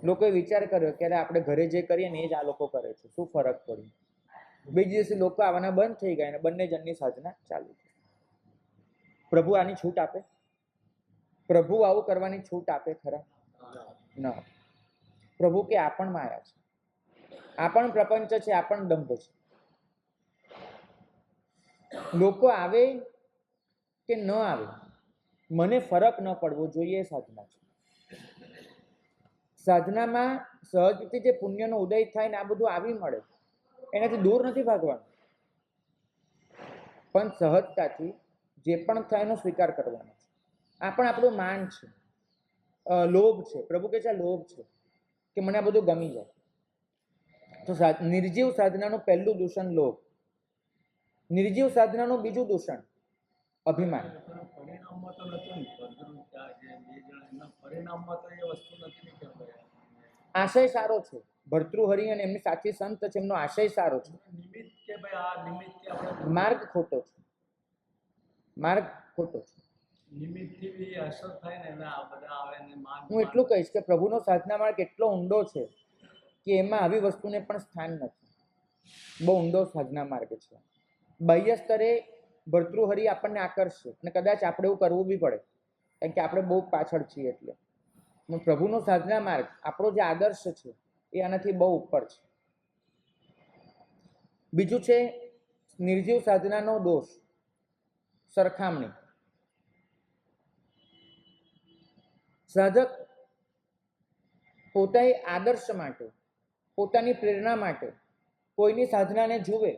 લોકોએ વિચાર કર્યો કે આપણે ઘરે જે કરીએ ને એ જ આ લોકો કરે છે, શું ફરક પડ્યો? બીજા દિવસે લોકો આવવાના બંધ થઈ ગયા અને બંને જણની સાધના ચાલુ થઈ. પ્રભુ આની છૂટ આપે? પ્રભુ આવું કરવાની છૂટ આપે ખરા? ના. પ્રભુ કે આ પણ માયા છે, આ પણ પ્રપંચ છે, આ પણ દંભ છે. લોકો આવે કે ન આવે મને ફરક ન પડવો જોઈએ, સાધના છે. સાધનામાં સહજથી જે પુણ્યનો ઉદય થાય ને આ બધું આવી મળે, એનાથી દૂર નથી ભાગવાનું, પણ સહજતાથી જે પણ થાય એનો સ્વીકાર કરવાનો છે. આ પણ આપણું માન છે, લોભ છે. પ્રભુ કહે છે લોભ છે કે મને આ બધું ગમી જાય. તો નિર્જીવ સાધનાનું પહેલું દૂષણ લોભ, નિર્જીવ સાધનાનું બીજું દૂષણ અભિમાન. પરિણામમાં તો નતું ને, પરિણામમાં તો એ વસ્તુ નથી કે આશય સારો છે. ભર્તૃહરિ અને એમની સાચી સંત છે, એમનો આશય સારો છે. નિમિત્ત કે ભાઈ આ નિમિત્ત કે આપણે માર્ગ ખોટો છે, માર્ગ ખોટો છે. નિમિત્તથી બી અસર થાય ને આ બધા આવે ને માન. હું એટલું કહીશ કે પ્રભુનો સાધના માર્ગ એટલો ઊંડો છે કે એમાં આવી વસ્તુને પણ સ્થાન નથી. બહુ ઊંડો સાધના માર્ગ છે. બાહ્ય સ્તરે ભર્તૃહરિ આપણને આકર્ષશે અને કદાચ આપણે એવું કરવું બી પડે, કારણ કે આપણે બહુ પાછળ છીએ. એટલે પ્રભુનો સાધના માર્ગ, આપણો જે આદર્શ છે એ આનાથી બહુ ઉપર છે. બીજું છે નિર્જીવ સાધનાનો દોષ, સરખામણી. સાધક પોતાની આદર્શ માટે, પોતાની પ્રેરણા માટે કોઈની સાધનાને જુએ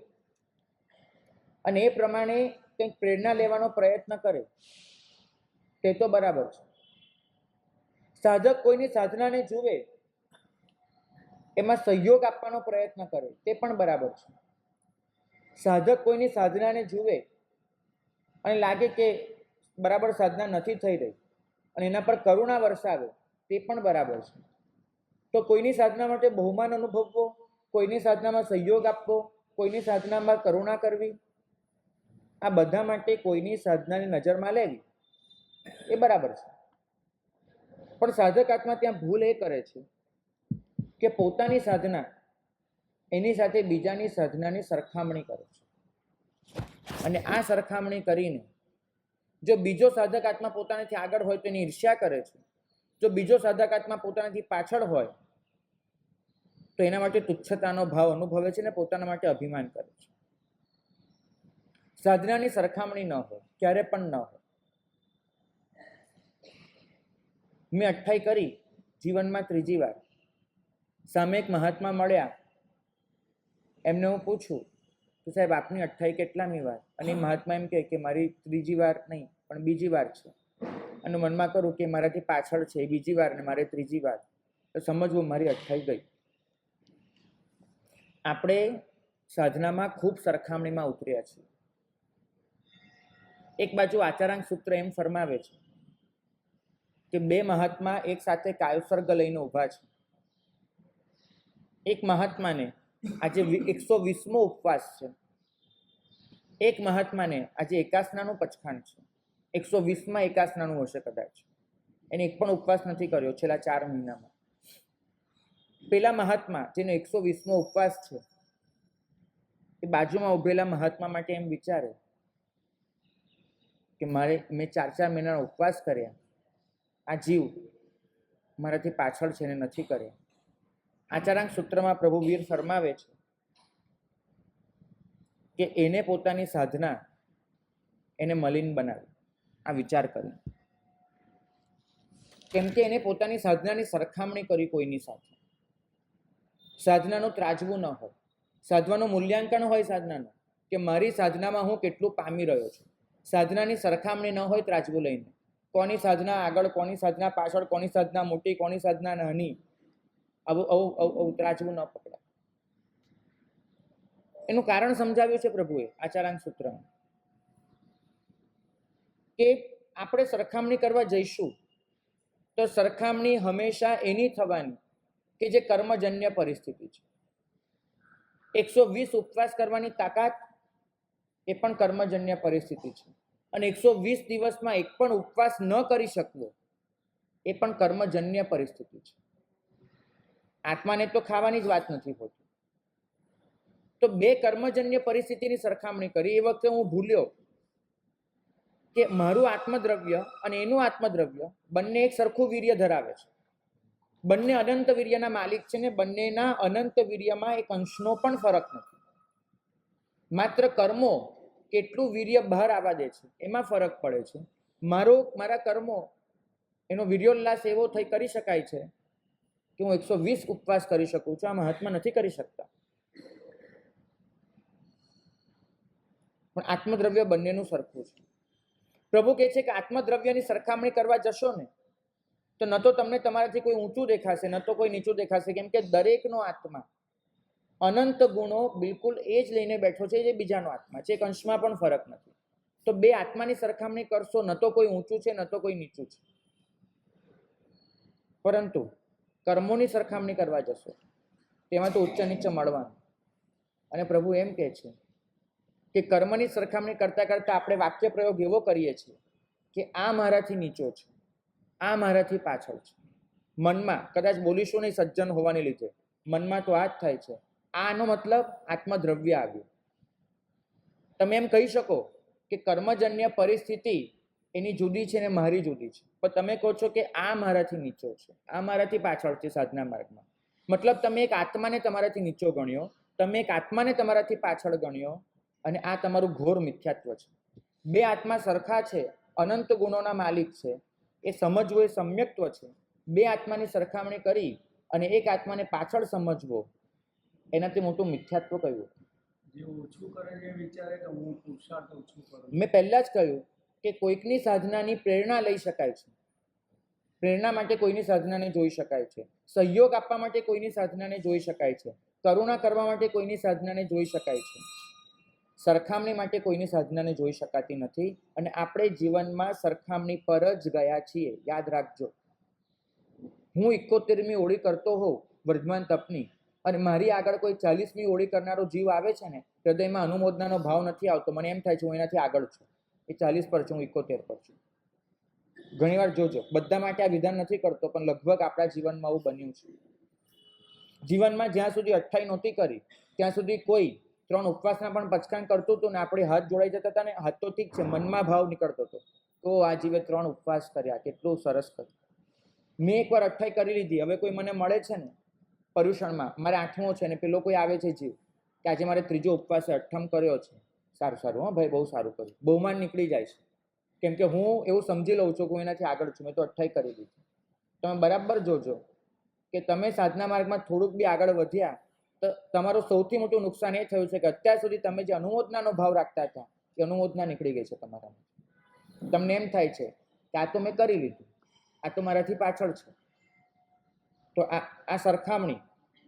અને એ પ્રમાણે કંઈક પ્રેરણા લેવાનો પ્રયત્ન કરે, તે તો બરાબર છે. સાધક કોઈની સાધનાને જુએ, એમાં સહયોગ આપવાનો પ્રયત્ન કરે, તે પણ બરાબર છે. સાધક કોઈની સાધનાને જુએ અને લાગે કે બરાબર સાધના નથી થઈ રહી અને એના પર કરુણા વરસાવે, તે પણ બરાબર છે. તો કોઈની સાધના માટે બહુમાન અનુભવવો, કોઈની સાધનામાં સહયોગ આપવો, કોઈની સાધનામાં કરુણા કરવી, આ બધા માટે કોઈની સાધનાની નજરમાં લેવી એ બરાબર છે. પણ સાધક આત્મા ત્યાં ભૂલ એ કરે છે કે પોતાની સાધના એની સાથે બીજાની સાધનાની સરખામણી કરે છે. અને આ સરખામણી કરીને જો બીજો સાધક આત્મા પોતાનાથી આગળ હોય તો એની ઈર્ષ્યા કરે છે. જો બીજો સાધક આત્મા પોતાનાથી પાછળ હોય તો એના માટે તુચ્છતાનો ભાવ અનુભવે છે ને પોતાના માટે અભિમાન કરે છે. સાધનાની સરખામણી ન હોય, ક્યારે પણ ન હોય. મેં 28 કરી જીવનમાં 3જી વાર. સામે એક મહાત્મા મળ્યા, એમને હું પૂછું તો સાહેબ આપની 28 કેટલામી વાર? અને મહાત્મા એમ કહે કે મારી 3જી વાર નહીં પણ બીજી વાર છે. અને મનમાં કરું કે મારાથી પાછળ છે, બીજી વાર ને મારે 3જી વાર, તો સમજવું મારી 28 ગઈ. આપણે સાધનામાં ખૂબ સરખામણીમાં ઉતર્યા છીએ. એક બાજુ આચારાંક સૂત્ર એમ ફરમાવે છે કે 2 મહાત્મા એક સાથે કાયોસર્ગ લઈને ઊભા છે. એક મહાત્માને આજે 120મો ઉપવાસ છે, એક મહાત્માને આજે એકાસનાનું પચખાણ છે. 120માં એકાસનાનું હશે કદાચ, એને એક પણ ઉપવાસ નથી કર્યો છેલ્લા 4 મહિનામાં. પેલા મહાત્મા જેનો 120મો ઉપવાસ છે એ બાજુમાં ઉભેલા મહાત્મા માટે એમ વિચારે કે મેં 4 મહિનાનો ઉપવાસ કર્યા, આ જીવ મારાથી પાછળ છે ને નથી કર્યા. આચારાંક સૂત્રમાં પ્રભુ વીર ફરમાવે છે કે એને પોતાની સાધના એને મલિન બનાવે, આ વિચાર કરી. કેમ કે એને પોતાની સાધનાની સરખામણી કરી કોઈની સાથે. સાધનાનું ત્રાજવું ન હોય, સાધનાનું મૂલ્યાંકન હોય સાધનાનું, કે મારી સાધનામાં હું કેટલું પામી રહ્યો છું. સાધનાની સરખામણી ન હોય ત્રાજવું લઈને, કોની સાધના આગળ, કોની સાધના પાછળ, કોની સાધના મોટી, કોની સાધના નાની, આવું ત્રાજવું ન પકડાય. એનું કારણ સમજાવ્યું છે પ્રભુએ આચારાંગ સૂત્રમાં, કે આપણે સરખામણી કરવા જઈશું તો સરખામણી હંમેશા એની થવાની કે જે કર્મજન્ય પરિસ્થિતિ છે. 120 ઉપવાસ કરવાની તાકાત એ પણ કર્મજન્ય પરિસ્થિતિ છે, અને 120 દિવસમાં એક પણ ઉપવાસ ન કરી શકવો એ પણ કર્મજન્ય પરિસ્થિતિ છે. આત્માને તો ખાવાની જ વાત નથી હોતી. તો બે કર્મજન્ય પરિસ્થિતિની સરખામણી કરી. એ વખતે હું ભૂલ્યો કે મારું આત્મદ્રવ્ય અને એનું આત્મદ્રવ્ય બંને એક સરખું વીર્ય ધરાવે છે, બંને અનંત વીર્યના માલિક છે ને બંનેના અનંત વીર્યમાં એક અંશનો પણ ફરક નથી. માત્ર કર્મો કેટલું વીર્ય બહાર આવવા દે છે એમાં ફરક પડે છે. મારા કર્મો એનો વીર્યોલ્લાસ એવો થઈ કરી શકાય છે કે હું 120 ઉપવાસ કરી શકું છું, આ મહાત્મા નથી કરી શકતા. પણ આત્મદ્રવ્ય બંનેનું સરખું છે. પ્રભુ કહે છે કે આત્મદ્રવ્યની સરખામણી કરવા જશો ને તો ન તો તમને તમારાથી કોઈ ઊંચું દેખાશે, ન તો કોઈ નીચું દેખાશે, કેમ કે દરેકનો આત્મા અનંત ગુણો બિલકુલ એ જ લઈને બેઠો છે જે બીજાનો આત્મા છે. એક અંશમાં પણ ફરક નથી. તો બે આત્માની સરખામણી કરશો, ન તો કોઈ ઊંચું છે, ન તો કોઈ નીચું છે. પરંતુ કર્મોની સરખામણી કરવા જશો તેમાં તો ઉચ્ચ નીચે મળવાનું. અને પ્રભુ એમ કહે છે કે કર્મની સરખામણી કરતા કરતા આપણે વાક્ય પ્રયોગ એવો કરીએ છીએ કે આ મારાથી નીચો છે, આ મારાથી પાછળ છે. મનમાં કદાચ બોલીશું નહીં સજ્જન હોવાને લીધે, મનમાં તો આ જ થાય છે. આનો મતલબ આત્મદ્રવ્ય આવ્યું. તમે એમ કહી શકો કે કર્મજન્ય પરિસ્થિતિ એની જુદી છે ને મારી જુદી છે, પણ તમે કહો છો કે આ મારાથી નીચો છે, આ મારાથી પાછળ છે સાધના માર્ગમાં. મતલબ તમે એક આત્માને તમારાથી નીચો ગણ્યો, તમે એક આત્માને તમારાથી પાછળ ગણ્યો, અને આ તમારું ઘોર મિથ્યાત્વ છે. બે આત્મા સરખા છે, અનંત ગુણોના માલિક છે, એ સમજવું એ સમ્યક્ત્વ છે. બે આત્માની સરખામણી કરી અને એક આત્માને પાછળ સમજવો એનાથી મોટું મિથ્યાત્વ કયું? જે ઓછું કરે છે વિચારે કે હું પુરુષાર્થ ઓછું કરું. મેં પહેલા જ કહ્યું કે કોઈકની સાધનાની પ્રેરણા લઈ શકાય છે, પ્રેરણા માટે કોઈની સાધનાને જોઈ શકાય છે, સહયોગ આપવા માટે કોઈની સાધનાને જોઈ શકાય છે, કરુણા કરવા માટે કોઈની સાધનાને જોઈ શકાય છે. સરખામણી માટે કોઈની સાધનાને જોઈ શકાતી નથી. અને આપણે જીવનમાં સરખામણી પર જ ગયા છીએ. યાદ રાખજો, હું 71મી ઓળી કરતો હોઉં વર્ધમાન તપની, અને મારી આગળ કોઈ 40મી ઓળી કરનારો જીવ આવે છે ને, હૃદયમાં અનુમોદનાનો ભાવ નથી આવતો. મને એમ થાય છે હું એનાથી આગળ છું, એ 40 પર છું, હું 71 પર છું. ઘણીવાર જોજો, બધા માટે આ વિધાન નથી કરતો, પણ લગભગ આપણા જીવનમાં આવું બન્યું છે. જીવનમાં જ્યાં સુધી 28 નહોતી કરી ત્યાં સુધી કોઈ 3 ઉપવાસના પણ પચકાણ કરતું હતું ને આપણે હાથ જોડાઈ જતા હતા, ને હાથ તો ઠીક છે, મનમાં ભાવ નીકળતો હતો તો આ જીવે 3 ઉપવાસ કર્યા, કેટલું સરસ કર્યું. મેં એકવાર 28 કરી લીધી. હવે કોઈ મને મળે છે ને પર્યુષણમાં, મારે 8મો છે ને પેલો કોઈ આવે છે જીવ કે આજે મારે 3જો ઉપવાસ 8મ કર્યો છે, સારું સારું, હા ભાઈ બહુ સારું કર્યું, બહુમાન નીકળી જાય છે. કેમ કે હું એવું સમજી લઉં છું કે હું એનાથી આગળ છું, મેં તો 28 કરી દીધી. તમે બરાબર જોજો કે તમે સાધના માર્ગમાં થોડુંક બી આગળ વધ્યા તો તમારું સૌથી મોટું નુકસાન એ થયું છે કે અત્યાર સુધી તમે જે અનુમોદનાનો ભાવ રાખતા હતા એ અનુમોદના નીકળી ગઈ છે તમારામાં. તમને એમ થાય છે કે આ તો મેં કરી લીધું, આ તો મારાથી પાછળ છે. તો આ સરખામણી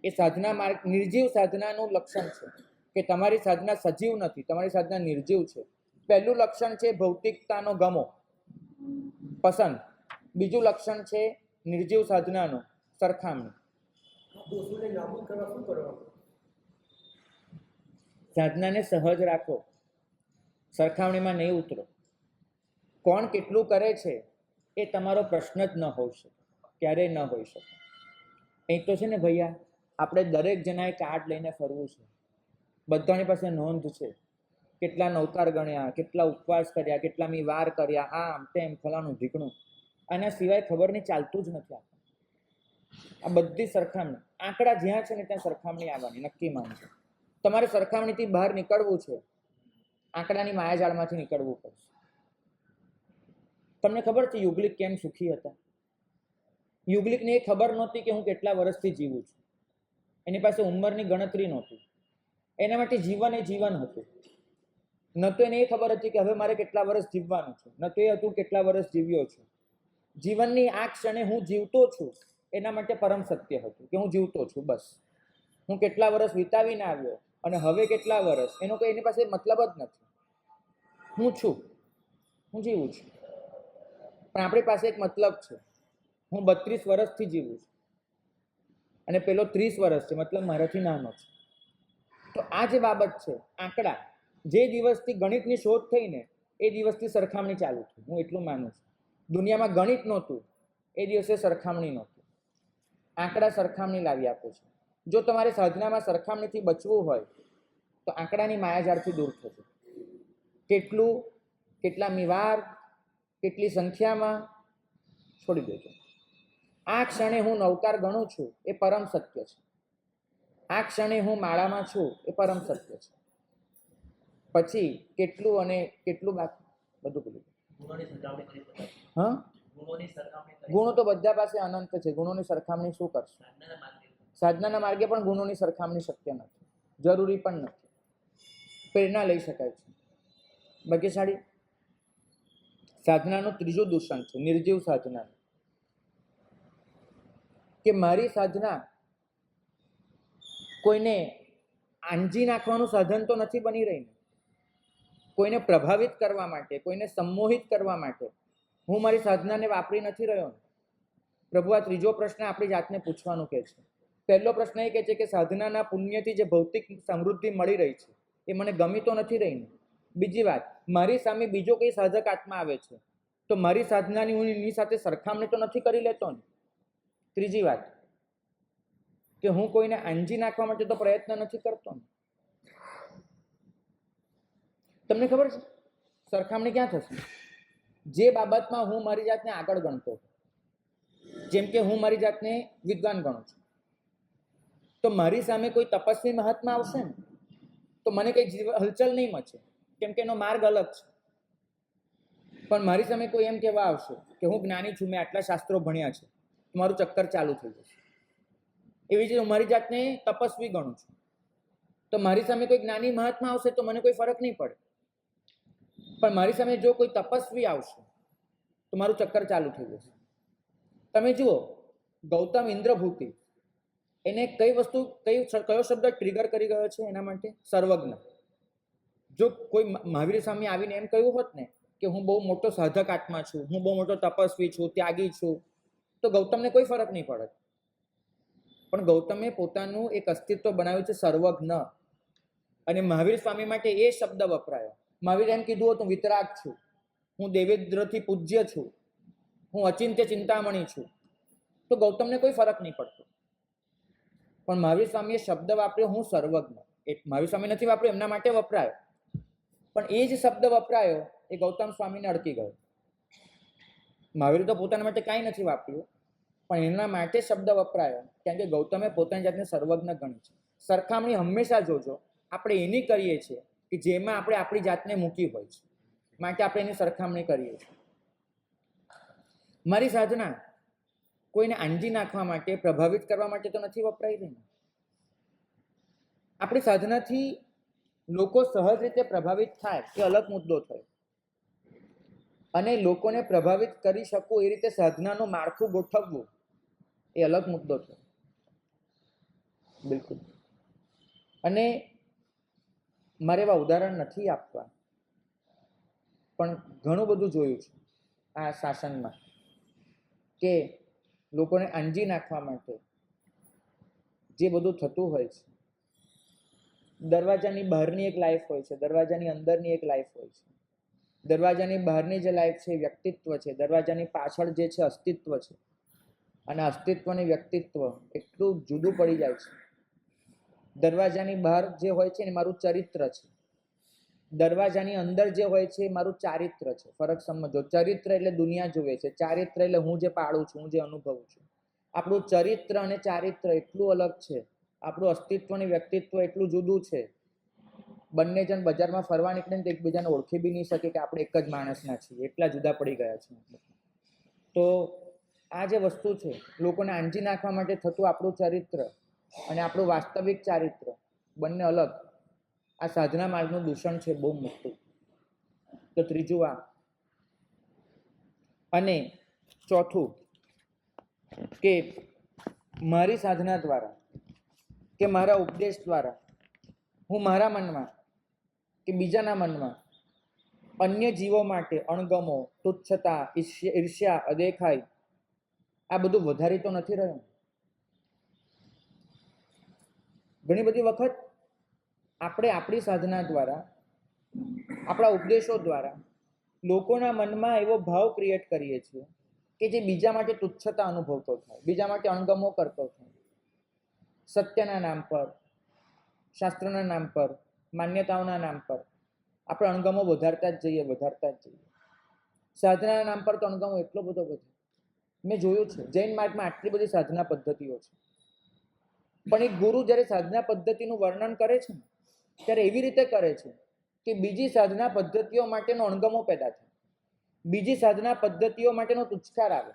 એ સાધના માર્ગ, નિર્જીવ સાધનાનું લક્ષણ છે કે તમારી સાધના સજીવ નથી, તમારી સાધના નિર્જીવ છે. પહેલું લક્ષણ છે ભૌતિકતાનો ગમો, પસંદ. બીજું લક્ષણ છે નિર્જીવ સાધનાનું સરખામણી. સાધનાને સહજ રાખો, સરખામણીમાં નહીં ઉતરો. કોણ કેટલું કરે છે એ તમારો પ્રશ્ન જ ન હોઈ શકે, ક્યારેય ન હોઈ શકે. અહીં તો છે ને ભૈયા, આપણે દરેક જણાએ કાર્ડ લઈને ફરવું છે, બધાની પાસે નોંધ છે, કેટલા નવતાર ગણ્યા, કેટલા ઉપવાસ કર્યા, કેટલામી વાર કર્યા, આમ તેમ ફલાણું ઢીકણું. આના સિવાય ખબર નહીં, ચાલતું જ નથી. આ બધી સરખામણી, આંકડા જ્યાં છે ને ત્યાં સરખામણી આવવાની, નક્કી માનજો. તમારે સરખામણીથી બહાર નીકળવું છે, આંકડાની માયાજાળમાંથી નીકળવું પડશે. તમને ખબર છે યુગલિક કેમ સુખી હતા? યુગલિકને એ ખબર નહોતી કે હું કેટલા વર્ષથી જીવું છું. એની પાસે ઉંમરની ગણતરી નહોતી. એના માટે જીવન એ જીવન હતું. ન તો એને એ ખબર હતી કે હવે મારે કેટલા વર્ષ જીવવાનું છે, ન તો એ હતું કેટલા વર્ષ જીવ્યો છું. જીવનની આ ક્ષણે હું જીવતો છું એના માટે પરમ સત્ય હતું કે હું જીવતો છું, બસ. હું કેટલા વર્ષ વિતાવીને આવ્યો અને હવે કેટલા વર્ષ એનો કોઈ એની પાસે મતલબ જ નથી. હું છું, હું જીવું છું. પણ આપણી પાસે એક મતલબ છે. હું 32 વર્ષથી જીવું છું અને પેલો 30 વર્ષ છે, મતલબ મારાથી નાનો છે. તો આ જે બાબત છે, આંકડા, જે દિવસથી ગણિતની શોધ થઈ ને એ દિવસથી સરખામણી ચાલુ થઈ. હું એટલું માનું છું. દુનિયામાં ગણિત નહોતું એ દિવસે સરખામણી નહોતું. આંકડા સરખામણી લાવી આપે છે. જો તમારે સાધનામાં સરખામણીથી બચવું હોય તો આંકડાની માયાજાળથી દૂર થજો. કેટલું, કેટલામી વાર, કેટલી સંખ્યામાં, છોડી દેજો. આ ક્ષણે હું નવકાર ગણું છું એ પરમ સત્ય છે. આ ક્ષણે હું માળામાં છું એ પરમ સત્ય છે. પછી કેટલું અને કેટલું બાકી બધું ભૂલી જાઓ. હા, ગુણો તો બધા પાસે અનંત છે. ગુણોની સરખામણી શું કરશે? સાધનાના માર્ગે પણ ગુણોની સરખામણી શક્ય નથી, જરૂરી પણ નથી. પ્રેરણા લઈ શકાય છે. ભાગ્યશાળી સાધનાનું ત્રીજું દૂષણ છે નિર્જીવ સાધના, કે મારી સાધના કોઈને આંજી નાખવાનું સાધન તો નથી બની રહી ને. કોઈને પ્રભાવિત કરવા માટે, કોઈને સંમોહિત કરવા માટે હું મારી સાધનાને વાપરી નથી રહ્યો ને. પ્રભુ આ ત્રીજો પ્રશ્ન આપણી જાતને પૂછવાનું કહે છે. પહેલો પ્રશ્ન એ કહે છે કે સાધનાના પુણ્યથી જે ભૌતિક સમૃદ્ધિ મળી રહી છે એ મને ગમી તો નથી રહી ને. બીજી વાત, મારી સામે બીજો કોઈ સાધક આત્મા આવે છે તો મારી સાધનાની હું એની સાથે સરખામણી તો નથી કરી લેતો ને. ત્રીજી વાત કે હું કોઈને આંજી નાખવા માટે તો પ્રયત્ન નથી કરતો ને. તમને ખબર છે સરખામણી ક્યાં થશે? જે બાબતમાં હું મારી જાતને આગળ ગણતો, જેમ કે હું મારી જાતને વિદ્વાન ગણું છું, તો મારી સામે કોઈ તપસ્વી મહાત્મા આવશે ને તો મને કંઈ હલચલ નહીં મચે, કેમ કે એનો માર્ગ અલગ છે. પણ મારી સામે કોઈ એમ કહેવા આવશે કે હું જ્ઞાની છું, મેં આટલા શાસ્ત્રો ભણ્યા છે, મારું ચક્કર ચાલુ થઈ જશે. એવી રીતે હું મારી જાતને તપસ્વી ગણું છું, તો મારી સામે કોઈ જ્ઞાની મહાત્મા આવશે તો મને કોઈ ફરક નહીં પડે. પણ મારી સામે જો કોઈ તપસ્વી આવશે તો મારું ચક્કર ચાલુ થઈ જશે. તમે જુઓ, ગૌતમ ઇન્દ્રભૂતિ, એને કઈ વસ્તુ, કયો શબ્દ ટ્રિગર કરી ગયો છે એના માટે? સર્વજ્ઞ. જો કોઈ મહાવીર સ્વામી આવીને એમ કહ્યું હોત ને કે હું બહુ મોટો સાધક આત્મા છું, હું બહુ મોટો તપસ્વી છું, ત્યાગી છું, તો ગૌતમને કોઈ ફરક નહીં પડે. પણ ગૌતમે પોતાનું એક અસ્તિત્વ બનાવ્યું છે સર્વજ્ઞ, અને મહાવીર સ્વામી માટે એ શબ્દ વપરાયો. મહાવીર એમ કીધું હતું વિતરાગ છું, હું દેવેન્દ્રથી પૂજ્ય છું, હું અચિંત્ય ચિંતામણી છું, તો ગૌતમને કોઈ ફરક નહીં પડતો. પણ મહાવીર સ્વામીએ શબ્દ વાપર્યો હું સર્વજ્ઞ. એ મહાવીર સ્વામી નથી વાપર્યો, એમના માટે વપરાયો, પણ એ જ શબ્દ વપરાયો એ ગૌતમ સ્વામીને અડકી ગયો. મહાવીર તો પોતાના માટે કાંઈ નથી વાપર્યું, પણ એના માટે શબ્દ વપરાયો, કારણ કે ગૌતમે પોતાની જાતને સર્વજ્ઞ ગણી છે. સરખામણી હંમેશા જોજો આપણે એની કરીએ છીએ કે જેમાં આપણે આપણી જાતને મૂકી હોય છે, માટે આપણે એની સરખામણી કરીએ છીએ. મારી સાધના કોઈને આંજી નાખવા માટે, પ્રભાવિત કરવા માટે તો નથી વપરાઈ રહી. આપણી સાધનાથી લોકો સહજ રીતે પ્રભાવિત થાય એ અલગ મુદ્દો થયો, અને લોકોને પ્રભાવિત કરી શકું એ રીતે સાધનાનું માળખું ગોઠવવું એ અલગ મુદ્દો થયો. બિલકુલ. અને મારે એવા ઉદાહરણ નથી આપવા, પણ ઘણું બધું જોયું છે આ શાસનમાં કે લોકોને આંજી નાખવા માટે જે બધું થતું હોય છે. દરવાજાની બહારની એક લાઈફ હોય છે, દરવાજાની અંદરની એક લાઈફ હોય છે. દરવાજાની બહારની જે લાઈફ છે એ વ્યક્તિત્વ છે, દરવાજાની પાછળ જે છે અસ્તિત્વ છે, અને અસ્તિત્વની વ્યક્તિત્વ એટલું જુદું પડી જાય છે. દરવાજાની બહાર જે હોય છે ને મારું ચરિત્ર છે, દરવાજાની અંદર જે હોય છે એ મારું ચારિત્ર છે. ફરક સમજો. ચરિત્ર એટલે દુનિયા જોવે છે, ચારિત્ર એટલે હું જે પાળું છું, હું જે અનુભવું છું. આપણું ચરિત્ર અને ચારિત્ર એટલું અલગ છે, આપણું અસ્તિત્વ અને વ્યક્તિત્વ એટલું જુદું છે બંને જણ બજારમાં ફરવા નીકળે ને તો એકબીજાને ઓળખી બી નહીં શકે કે આપણે એક જ માણસના છીએ, એટલા જુદા પડી ગયા છે. તો આ જે વસ્તુ છે, લોકોને આંજી નાખવા માટે થતું આપણું ચરિત્ર અને આપણું વાસ્તવિક ચારિત્ર બંને અલગ. આ સાધના માર્ગનું દૂષણ છે બહુ મોટું. તો ત્રીજું આ. અને ચોથું કે મારી સાધના દ્વારા કે મારા ઉપદેશ દ્વારા હું મારા મનમાં કે બીજાના મનમાં અન્ય જીવો માટે અણગમો, તુચ્છતા, ઈર્ષ્યા, અદેખાઈ આ બધું વધારી તો નથી રહ્યો. ઘણી બધી વખત આપણે આપણી સાધના દ્વારા, આપણા ઉપદેશો દ્વારા લોકોના મનમાં એવો ભાવ ક્રિએટ કરીએ છીએ કે જે બીજા માટે તુચ્છતા અનુભવતો થાય, બીજા માટે અણગમો કરતો થાય. સત્યના નામ પર, શાસ્ત્રના નામ પર, માન્યતાઓના નામ પર આપણે અણગમો વધારતા જ જઈએ. સાધનાના નામ પર તો અણગમો એટલો બધો વધે. મેં જોયું છે જૈન માર્ગમાં આટલી બધી સાધના પદ્ધતિઓ છે, પણ એક ગુરુ જ્યારે સાધના પદ્ધતિનું વર્ણન કરે છે ને ત્યારે એવી રીતે કરે છે કે બીજી સાધના પદ્ધતિઓ માટેનો અણગમો પેદા થાય, બીજી સાધના પદ્ધતિઓ માટેનો તુચ્છકાર આવે.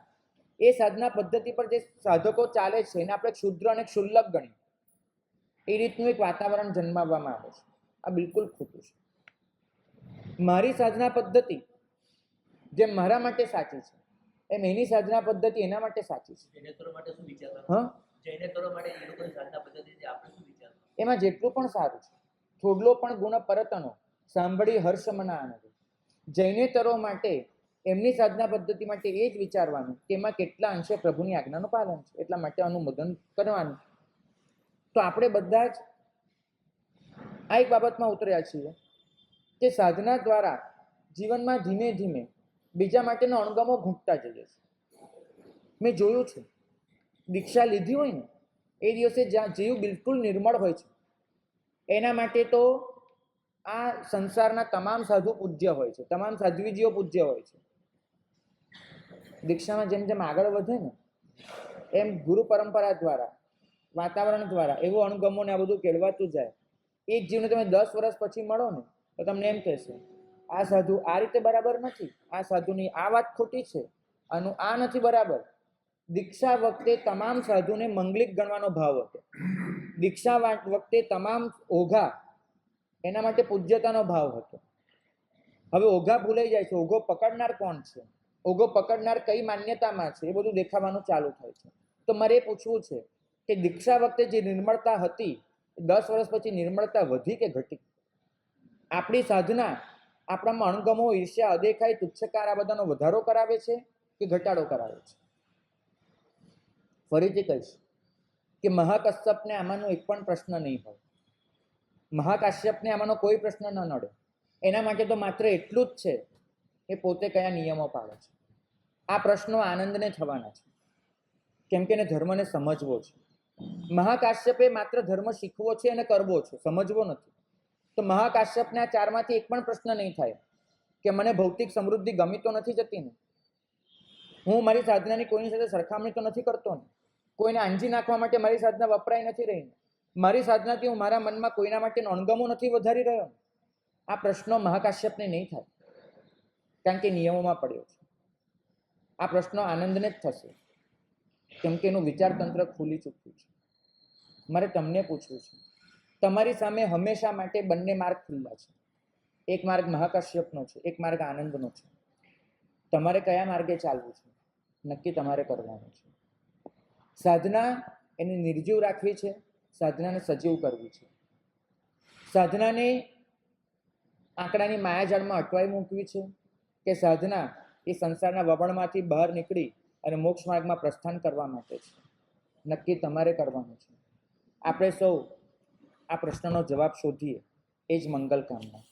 એ સાધના પદ્ધતિ પર જે સાધકો ચાલે છે એને આપણે ક્ષુદ્ર અને ક્ષુલ્લક ગણીએ, એ રીતનું એક વાતાવરણ જન્માવવામાં આવે છે. આ બિલકુલ ખોટું છે. મારી સાધના પદ્ધતિ જે મારા માટે સાચી છે એમ એની સાધના પદ્ધતિ એના માટે સાચી છે. એમાં જેટલું પણ સારું છે, થોડલો પણ ગુણ પરતનો સાંભળી હર્ષ મના આનંદ. જૈનેતરો માટે એમની સાધના પદ્ધતિ માટે એ જ વિચારવાનું કે એમાં કેટલા અંશે પ્રભુની આજ્ઞાનું પાલન છે, એટલા માટે અનુમોદન કરવાનું. તો આપણે બધા જ આ એક બાબતમાં ઉતર્યા છીએ કે સાધના દ્વારા જીવનમાં ધીમે ધીમે બીજા માટેનો અણગમો ઘૂંટતા જઈએ છે. મેં જોયું છે દીક્ષા લીધી હોય ને એ દિવસે જ્યાં જીવ બિલકુલ નિર્મળ હોય છે એના માટે તો આ સંસારના તમામ સાધુ પૂજ્ય હોય છે, તમામ સાધ્વીજીઓ પૂજ્ય હોય છે. દીક્ષામાં જેમ જેમ આગળ વધે ને એમ ગુરુ પરંપરા દ્વારા, વાતાવરણ દ્વારા એવો અણગમો ને આ બધું કેળવાતું જાય. એક જીવને તમે 10 વર્ષ પછી મળો ને તો તમને એમ કહેશે આ સાધુ આ રીતે બરાબર નથી, આ સાધુની આ વાત ખોટી છે, આનું આ નથી બરાબર. દીક્ષા વખતે તમામ સાધુને મંગલિક ગણવાનો ભાવ હતો. દીક્ષા વખતે તમામ ઓઘા એના માટે પૂજ્યતાનો ભાવ હતો. હવે ઓઘા ભૂલાઈ જાય છે. ઓઘો પકડનાર કોણ છે, ઓઘો પકડનાર કઈ માન્યતામાં છે, એ બધું દેખાવાનું ચાલુ થાય છે. તો મારે એ પૂછવું છે કે દીક્ષા વખતે જે નિર્મળતા હતી 10 વર્ષ પછી નિર્મળતા વધી કે ઘટી? આપણી સાધના આપણામાં અણગમો, ઈર્ષ્યા, અદેખાઈ, તુચ્છકાર આ બધાનો વધારો કરાવે છે કે ઘટાડો કરાવે છે? ફરીથી કહીશ કે મહાકશ્યપને આમાંનો એક પણ પ્રશ્ન નહીં હોય. મહાકાશ્યપને આમાંનો કોઈ પ્રશ્ન ન નડે. એના માટે તો માત્ર એટલું જ છે એ પોતે કયા નિયમો પાળે છે. આ પ્રશ્નો આનંદને થવાના છે કેમ કે એને ધર્મને સમજવો છે. મહાકાશ્યપે માત્ર ધર્મ શીખવો છે અને કરવો છે, સમજવો નથી. તો મહાકાશ્યપને આ ચારમાંથી એક પણ પ્રશ્ન નહીં થાય કે મને ભૌતિક સમૃદ્ધિ ગમી તો નથી જતી ને, હું મારી સાધનાની કોઈની સાથે સરખામણી તો નથી કરતો ને, કોઈને આંજી નાખવા માટે મારી સાધના વપરાય નથી રહી, મારી સાધનાથી હું મારા મનમાં કોઈના માટે અણગમો નથી વધારી રહ્યો. આ પ્રશ્નો મહાકાશ્યપને નહીં થાય કારણ કે નિયમોમાં પડ્યો છે. આ પ્રશ્નો આનંદને જ થશે કેમ કે એનું વિચારતંત્ર ખુલી ચૂક્યું છે. મારે તમને પૂછવું છે, તમારી સામે હંમેશા માટે બંને માર્ગ ખુલ્લા છે. એક માર્ગ મહાકાશ્યપનો છે, એક માર્ગ આનંદનો છે. તમારે કયા માર્ગે ચાલવું છે નક્કી તમારે કરવાનું છે. સાધના એને નિર્જીવ રાખવી છે, સાધનાને સજીવ કરવી છે. સાધનાને આંકડાની માયાજાળમાં અટવાઈ મૂકવી છે કે સાધના એ સંસારના વબણમાંથી બહાર નીકળી અને મોક્ષ માર્ગમાં પ્રસ્થાન કરવા માટે છે. નક્કી તમારે કરવાનું છે. આપણે સૌ આ પ્રશ્નનો જવાબ શોધીએ એ જ મંગલ કામના.